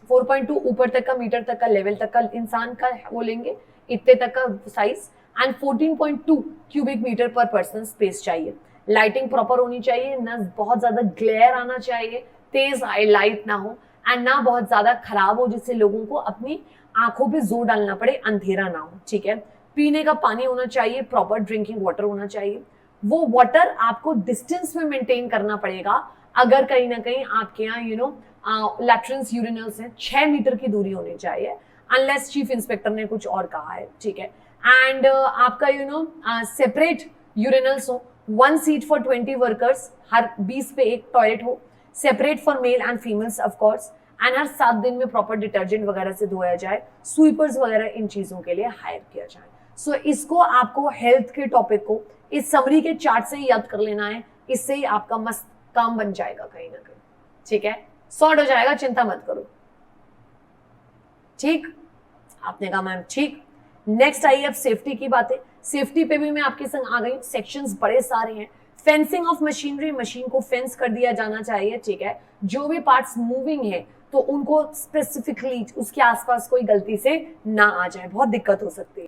4.2 ऊपर तक का, मीटर तक का, लेवल तक का इंसान का वो लेंगे, इतने तक का साइज, एंड 14.2 क्यूबिक मीटर पर पर्सन स्पेस चाहिए। लाइटिंग प्रॉपर होनी चाहिए, ना बहुत ज्यादा ग्लेयर आना चाहिए, तेज लाइट ना हो, एंड ना बहुत ज्यादा खराब हो जिससे लोगों को अपनी आंखों पे जोर डालना पड़े, अंधेरा ना हो, ठीक है। पीने का पानी होना चाहिए, प्रॉपर ड्रिंकिंग वाटर होना चाहिए। वो वाटर आपको डिस्टेंस में मेंटेन करना पड़ेगा, अगर कहीं ना कहीं आपके यहाँ लैट्रिन्स, यूरिनल्स हैं, 6 मीटर की दूरी होनी चाहिए, अनलेस चीफ इंस्पेक्टर ने कुछ और कहा है, ठीक है। एंड आपका सेपरेट यूरिनल्स हो, 1 सीट फॉर 20 वर्कर्स, हर 20 पे एक टॉयलेट हो, separate for male and females of course, and हर 7 दिन में प्रॉपर डिटर्जेंट वगैरह से धोया जाए, स्वीपर्स वगैरह इन चीजों के लिए हायर किया जाए। सो इसको आपको हेल्थ के टॉपिक को इस समरी के चार्ट से ही याद कर लेना है, इससे ही आपका मस्त काम बन जाएगा कहीं ना कहीं, ठीक है। सॉर्ट हो जाएगा, चिंता मत करो, ठीक। आपने कहा मैम ठीक। नेक्स्ट आइए अब सेफ्टी की बातें। सेफ्टी पे भी मैं आपके संग आ गई, सेक्शंस बड़े सारे हैं। फेंसिंग ऑफ मशीनरी, मशीन को फेंस कर दिया जाना चाहिए, ठीक है। जो भी पार्ट्स मूविंग है तो उनको स्पेसिफिकली उसके आसपास कोई गलती से ना आ जाए, बहुत दिक्कत हो सकती है,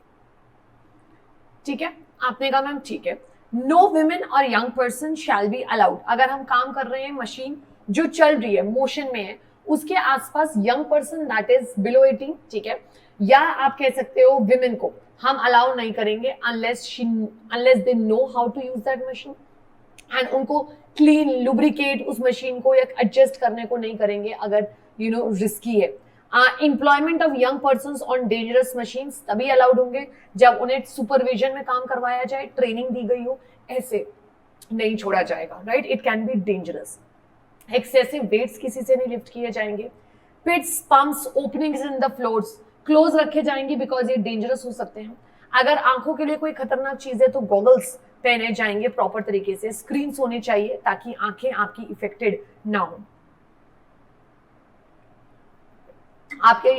ठीक है। आपने कहा मैम ठीक है। नो वुमेन और young person shall be allowed. अगर हम काम कर रहे हैं, मशीन जो चल रही है, मोशन में है, उसके आसपास young person that is below 18, ठीक है, या आप कह सकते हो विमेन को हम अलाउ नहीं करेंगे unless they know how to use that machine, and उनको क्लीन, लुब्रिकेट उस मशीन को या एडजस्ट करने को नहीं करेंगे अगर रिस्की है। Employment of young persons on dangerous machines तभी अलाउड होंगे जब उन्हें सुपरविजन में काम करवाया जाए, ट्रेनिंग दी गई हो, ऐसे नहीं छोड़ा जाएगा, right. It can be dangerous. Excessive weights किसी से नहीं लिफ्ट किए जाएंगे। Pits, pumps, openings in the floors close रखे जाएंगे बिकॉज ये डेंजरस हो सकते हैं। अगर आंखों के लिए कोई खतरनाक चीज है तो गॉगल्स पहने जाएंगे प्रॉपर तरीके से। स्क्रीन्स होने चाहिए ताकि आंखें आपकी इफेक्टेड ना हो। आपके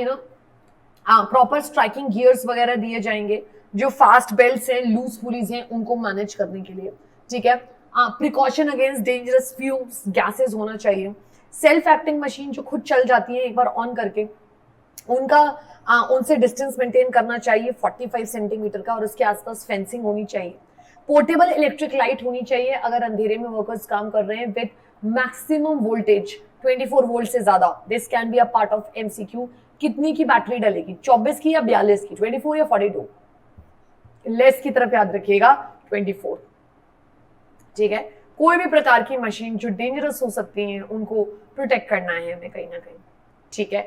प्रॉपर स्ट्राइकिंग गियर्स वगैरह दिए जाएंगे, जो फास्ट बेल्ट्स हैं, लूज पुलीज हैं, उनको मैनेज करने के लिए, ठीक है। Precaution against dangerous fumes, gases होना चाहिए। सेल्फ एक्टिंग मशीन जो खुद चल जाती है एक बार ऑन करके, उनसे डिस्टेंस मेंटेन करना चाहिए 45 सेंटीमीटर का, और उसके आसपास फेंसिंग होनी चाहिए। पोर्टेबल इलेक्ट्रिक लाइट होनी चाहिए अगर अंधेरे में वर्कर्स काम कर रहे हैं, विद मैक्सिमम वोल्टेज 24 वोल्ट से ज्यादा। This can be a part of MCQ. कितनी की बैटरी डलेगी, 24 की या 42 की, 24 या 42? लेस की तरफ याद रखिएगा, 24, ठीक है। कोई भी प्रकार की मशीन जो डेंजरस हो सकती हैं उनको प्रोटेक्ट करना है हमें कहीं ना कहीं, ठीक है।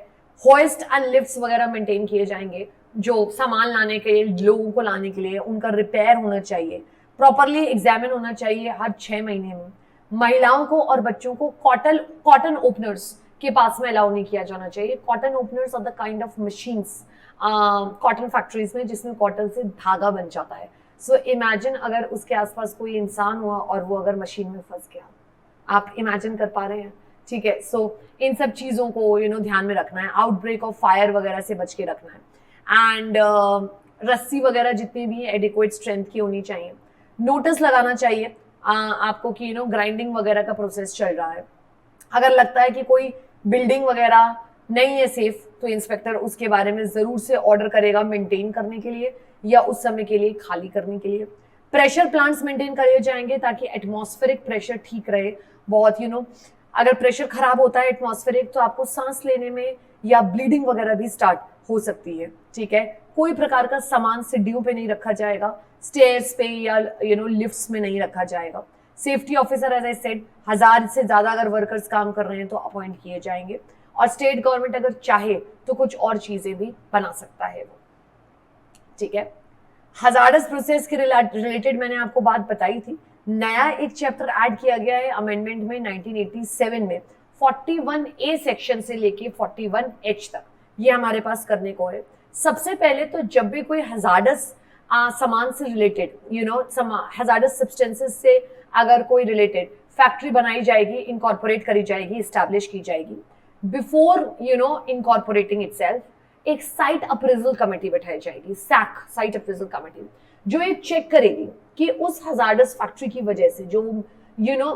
होइस्ट एंड लिफ्ट्स वगैरह मेंटेन किए जाएंगे, जो सामान लाने के लिए, लोगों को लाने के लिए, उनका रिपेयर होना चाहिए, प्रॉपरली एग्जामिन होना चाहिए हर 6 महीने में। महिलाओं को और बच्चों को कॉटन ओपनर्स के पास में अलाउ नहीं किया जाना चाहिए। Cotton openers are the kind of machines cotton factories में जिसमें कॉटन से धागा बन जाता है। सो इमेजिन अगर उसके आसपास कोई इंसान हुआ और वो अगर मशीन में फंस गया, आप इमेजिन कर पा रहे हैं, ठीक है। सो इन सब चीजों को ध्यान में रखना है। आउटब्रेक ऑफ फायर वगैरह से बच के रखना है। एंड रस्सी वगैरह जितनी भी एडिक्वेट स्ट्रेंथ की होनी चाहिए। नोटिस लगाना चाहिए आपको कि ग्राइंडिंग वगैरह का प्रोसेस चल रहा है। अगर लगता है कि कोई बिल्डिंग वगैरह नहीं है सेफ, तो इंस्पेक्टर उसके बारे में जरूर से ऑर्डर करेगा मेंटेन करने के लिए या उस समय के लिए खाली करने के लिए। प्रेशर प्लांट्स मेंटेन करे जाएंगे ताकि एटमॉस्फेरिक प्रेशर ठीक रहे। बहुत अगर प्रेशर खराब होता है एटमॉस्फेरिक, तो आपको सांस लेने में या ब्लीडिंग वगैरह भी स्टार्ट हो सकती है, ठीक है। कोई प्रकार का सामान सीढ़ियों पे नहीं रखा जाएगा, स्टेयर्स पे या लिफ्ट्स में नहीं रखा जाएगा। Safety officer as I said, 1000 से ज्यादा अगर वर्कर्स काम कर रहे हैं तो अपॉइंट किए जाएंगे। और स्टेट गवर्नमेंट अगर चाहे तो कुछ और चीजें भी बना सकता है वो, ठीक है। हजारस प्रोसेस के रिलेटेड मैंने आपको बात बताई थी। नया एक चैप्टर ऐड किया गया है अमेंडमेंट में 1987 में, 41A सेक्शन से लेके 41H तक, ये हमारे पास करने को है। सबसे पहले तो जब भी कोई हजारस सामान से रिलेटेड हजारस सब्सटेंसेस से अगर कोई रिलेटेड फैक्ट्री बनाई जाएगी, इनकॉर्पोरेट करी जाएगी, इस्टेब्लिश की जाएगी, बिफोर इनकॉर्पोरेटिंग इटसेल्फ एक साइट अप्रेजल कमेटी बैठाई जाएगी, सैक साइट अप्रेजल कमेटी, जो ये चेक करेगी कि उस हजारडस फैक्ट्री की वजह से जो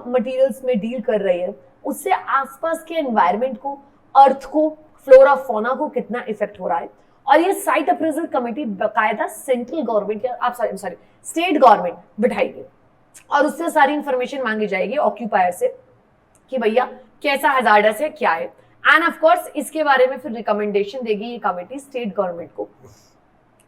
मटेरियल्स में डील कर रही है, उससे आसपास के एनवायरनमेंट को, अर्थ को, फ्लोरा फौना को कितना इफेक्ट हो रहा है। और ये साइट अप्रेजल कमेटी बकायदा सेंट्रल गवर्नमेंट या स्टेट गवर्नमेंट बिठाएगी और उससे सारी इंफॉर्मेशन मांगी जाएगी ऑक्यूपायर से कि भैया कैसा हजारडस है, क्या है। एंड ऑफ कोर्स इसके बारे में फिर रिकमेंडेशन देगी ये कमेटी स्टेट गवर्नमेंट को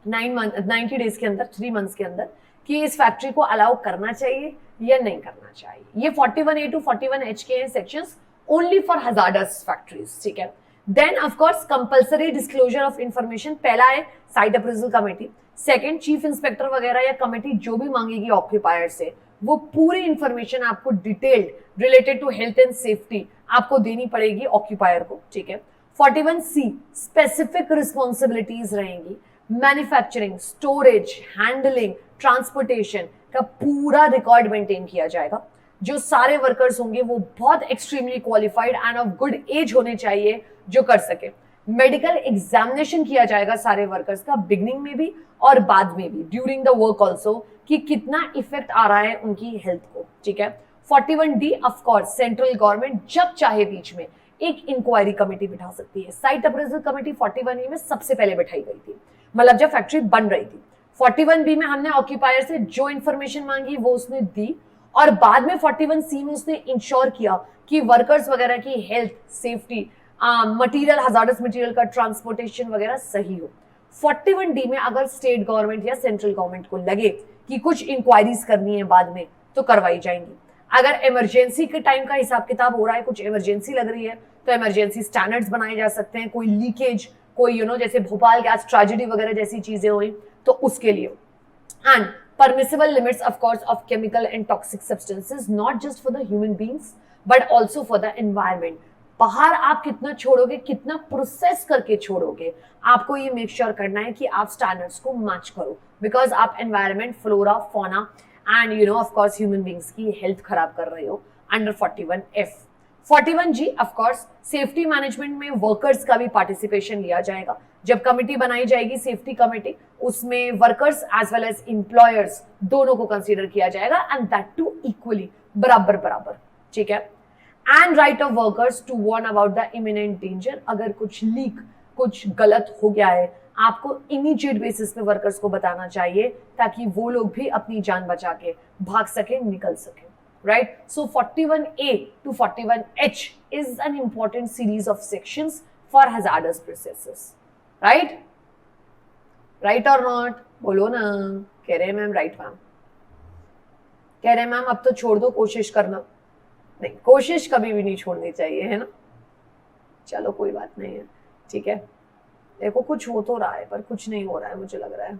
90 डेज के अंदर, 3 मंथ्स के अंदर, कि इस फैक्ट्री को अलाउ करना चाहिए या नहीं करना चाहिए। ये 41A to 41H के हैं sections, only for hazardous factories, ठीक है। Then of course compulsory disclosure of information, पहला है site appraisal committee, second chief inspector वगैरह या कमेटी जो भी मांगेगी ऑक्यूपायर से, वो पूरी इंफॉर्मेशन आपको detailed related to health and safety आपको देनी पड़ेगी ऑक्यूपायर को, ठीक है। 41C स्पेसिफिक रिस्पॉन्सिबिलिटीज रहेंगी, मैन्युफैक्चरिंग, स्टोरेज, हैंडलिंग, ट्रांसपोर्टेशन का पूरा रिकॉर्ड मेंटेन किया जाएगा। जो सारे वर्कर्स होंगे वो बहुत extremely qualified and of good age होने चाहिए जो कर सके। मेडिकल एग्जामिनेशन किया जाएगा सारे वर्कर्स का, बिगनिंग में भी और बाद में भी, ड्यूरिंग द वर्क ऑल्सो, कि कितना इफेक्ट आ रहा है उनकी हेल्थ को, ठीक है। 41D of course central government जब चाहे बीच में एक इंक्वायरी कमेटी बिठा सकती है। साइट अप्रेजल कमेटी 41A में सबसे पहले बिठाई गई थी, मतलब जब फैक्ट्री बन रही थी। 41B में हमने ऑक्यूपायर से जो इंफॉर्मेशन मांगी वो उसने दी, और बाद में 41C में उसने इंश्योर किया कि वर्कर्स वगैरह की health, safety, material, hazardous material का ट्रांसपोर्टेशन वगैरह सही हो। 41D में अगर स्टेट गवर्नमेंट या सेंट्रल गवर्नमेंट को लगे कि कुछ इंक्वायरीज करनी है बाद में, तो करवाई जाएंगी। अगर इमरजेंसी के टाइम का हिसाब किताब हो रहा है, कुछ इमरजेंसी लग रही है, तो इमरजेंसी स्टैंडर्ड्स बनाए जा सकते हैं। कोई लीकेज, कोई जैसे भोपाल गैस ट्रेजेडी वगैरह जैसी चीजें हुई तो उसके लिए। And permissible limits of course of chemical and toxic substances, not just for the human beings but also for the environment. बाहर आप कितना छोड़ोगे, कितना प्रोसेस करके छोड़ोगे, आपको ये मेक श्योर करना है कि आप स्टैंडर्ड्स को मैच करो, बिकॉज आप environment, flora, fauna and of course human beings की हेल्थ खराब कर रहे हो under 41F। 41G of course safety management में वर्कर्स का भी पार्टिसिपेशन लिया जाएगा। जब कमिटी बनाई जाएगी सेफ्टी कमिटी, उसमें workers as well as employers दोनों को कंसीडर किया जाएगा एंड दैट टू इक्वली, बराबर बराबर, ठीक है। And right of workers to warn about the imminent danger, अगर कुछ लीक, कुछ गलत हो गया है, आपको इमीडिएट बेसिस पे वर्कर्स को बताना चाहिए ताकि वो लोग भी अपनी जान बचा के भाग सके, निकल सके, right? So 41A to 41H is an important series of sections for hazardous processes, right? Right or not? बोलो ना। कह रहे मैम राइट मैम, कह रहे मैम अब तो छोड़ दो, कोशिश करना। नहीं, कोशिश कभी भी नहीं छोड़नी चाहिए, है ना। चलो कोई बात नहीं है, ठीक है। देखो कुछ हो तो रहा है पर कुछ नहीं हो रहा है, मुझे लग रहा है।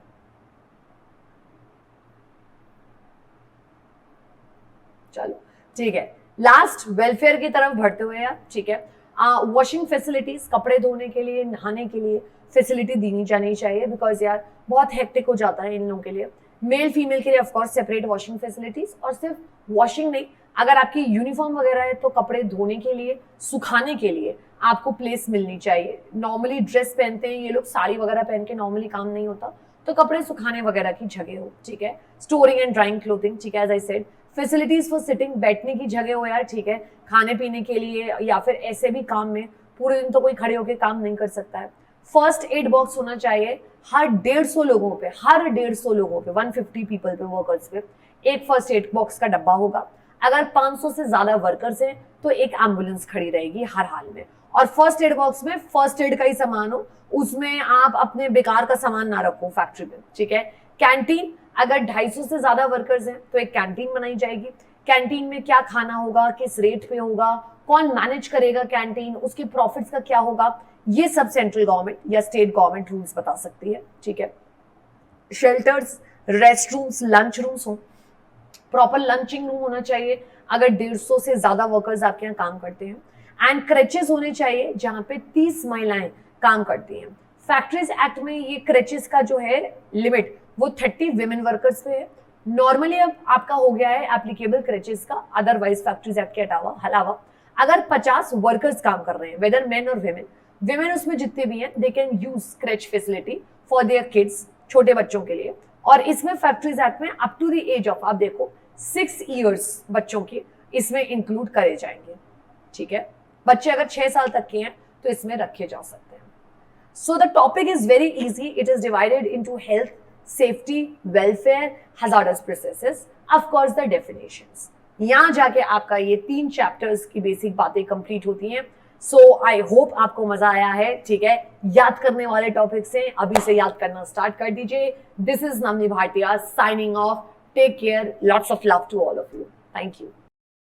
चलो ठीक है, लास्ट वेलफेयर की तरफ बढ़ते हुए यार, ठीक है। वॉशिंग फैसिलिटीज, कपड़े धोने के लिए, नहाने के लिए फैसिलिटी दी जानी चाहिए, बिकॉज यार बहुत हेक्टिक हो जाता है इन लोगों के लिए। मेल फीमेल के लिए of course separate washing facilities, और सिर्फ वॉशिंग नहीं, अगर आपकी यूनिफॉर्म वगैरह है तो कपड़े धोने के लिए, सुखाने के लिए आपको प्लेस मिलनी चाहिए। नॉर्मली ड्रेस पहनते हैं ये लोग, साड़ी वगैरह पहन के नॉर्मली काम नहीं होता, तो कपड़े सुखाने वगैरह की जगह हो, ठीक है। स्टोरिंग एंड ड्राइंग क्लोथिंग, ठीक है, as I said. Facilities for sitting, बैठने की जगह हो यार, ठीक है, खाने पीने के लिए या फिर ऐसे भी काम में, पूरे दिन तो कोई खड़े होकर काम नहीं कर सकता है। फर्स्ट एड बॉक्स होना चाहिए हर 150 लोगों पे, हर 150 लोगों पे, 150 पीपल पे, वर्कर्स पे एक फर्स्ट एड बॉक्स का डब्बा होगा। अगर 500 से ज्यादा वर्कर्स हैं तो एक एम्बुलेंस खड़ी रहेगी हर हाल में। और फर्स्ट एड बॉक्स में फर्स्ट एड का ही सामान हो, उसमें आप अपने बेकार का सामान ना रखो फैक्ट्री में, ठीक है। कैंटीन, अगर 250 से ज्यादा वर्कर्स हैं तो एक कैंटीन बनाई जाएगी। कैंटीन में क्या खाना होगा, किस रेट पे होगा, कौन मैनेज करेगा कैंटीन, उसके प्रॉफिट्स का क्या होगा, ये सब सेंट्रल गवर्नमेंट या स्टेट गवर्नमेंट रूल्स बता सकती है, ठीक है। Shelters, rest rooms, lunch rooms हो, प्रॉपर लंचिंग रूम होना चाहिए अगर 150 से ज्यादा वर्कर्स आपके यहाँ काम करते हैं। एंड क्रेचेस होने चाहिए जहां पे 30 महिलाएं काम करती हैं। फैक्ट्रीज एक्ट में ये क्रेचेस का जो है लिमिट वो 30 विमेन वर्कर्स पे है। नॉर्मली अब आपका हो गया है एप्लीकेबल क्रेचेस का, अदरवाइज फैक्ट्रीज एक्ट के अलावा अगर 50 वर्कर्स काम कर रहे हैं, वेदर मेन और विमेन उसमें जितने भी हैं, they can use creche facility for their kids, छोटे बच्चों के लिए। और इसमें फैक्ट्रीज एक्ट में up to the age of, आप देखो 6 इयर्स बच्चों के इसमें इंक्लूड करे जाएंगे, ठीक है। बच्चे अगर 6 साल तक के हैं तो इसमें रखे जा सकते हैं। So the topic is very easy, it is divided into health, safety, welfare, hazardous processes, of course the definitions। यहां जाके आपका ये 3 चैप्टर्स की बेसिक बातें कंप्लीट होती हैं। सो आई होप आपको मजा आया है, ठीक है। याद करने वाले टॉपिक्स हैं, अभी से याद करना स्टार्ट कर दीजिए। This is Namni Bhatia signing off. Take care, lots of love to all of you, thank you.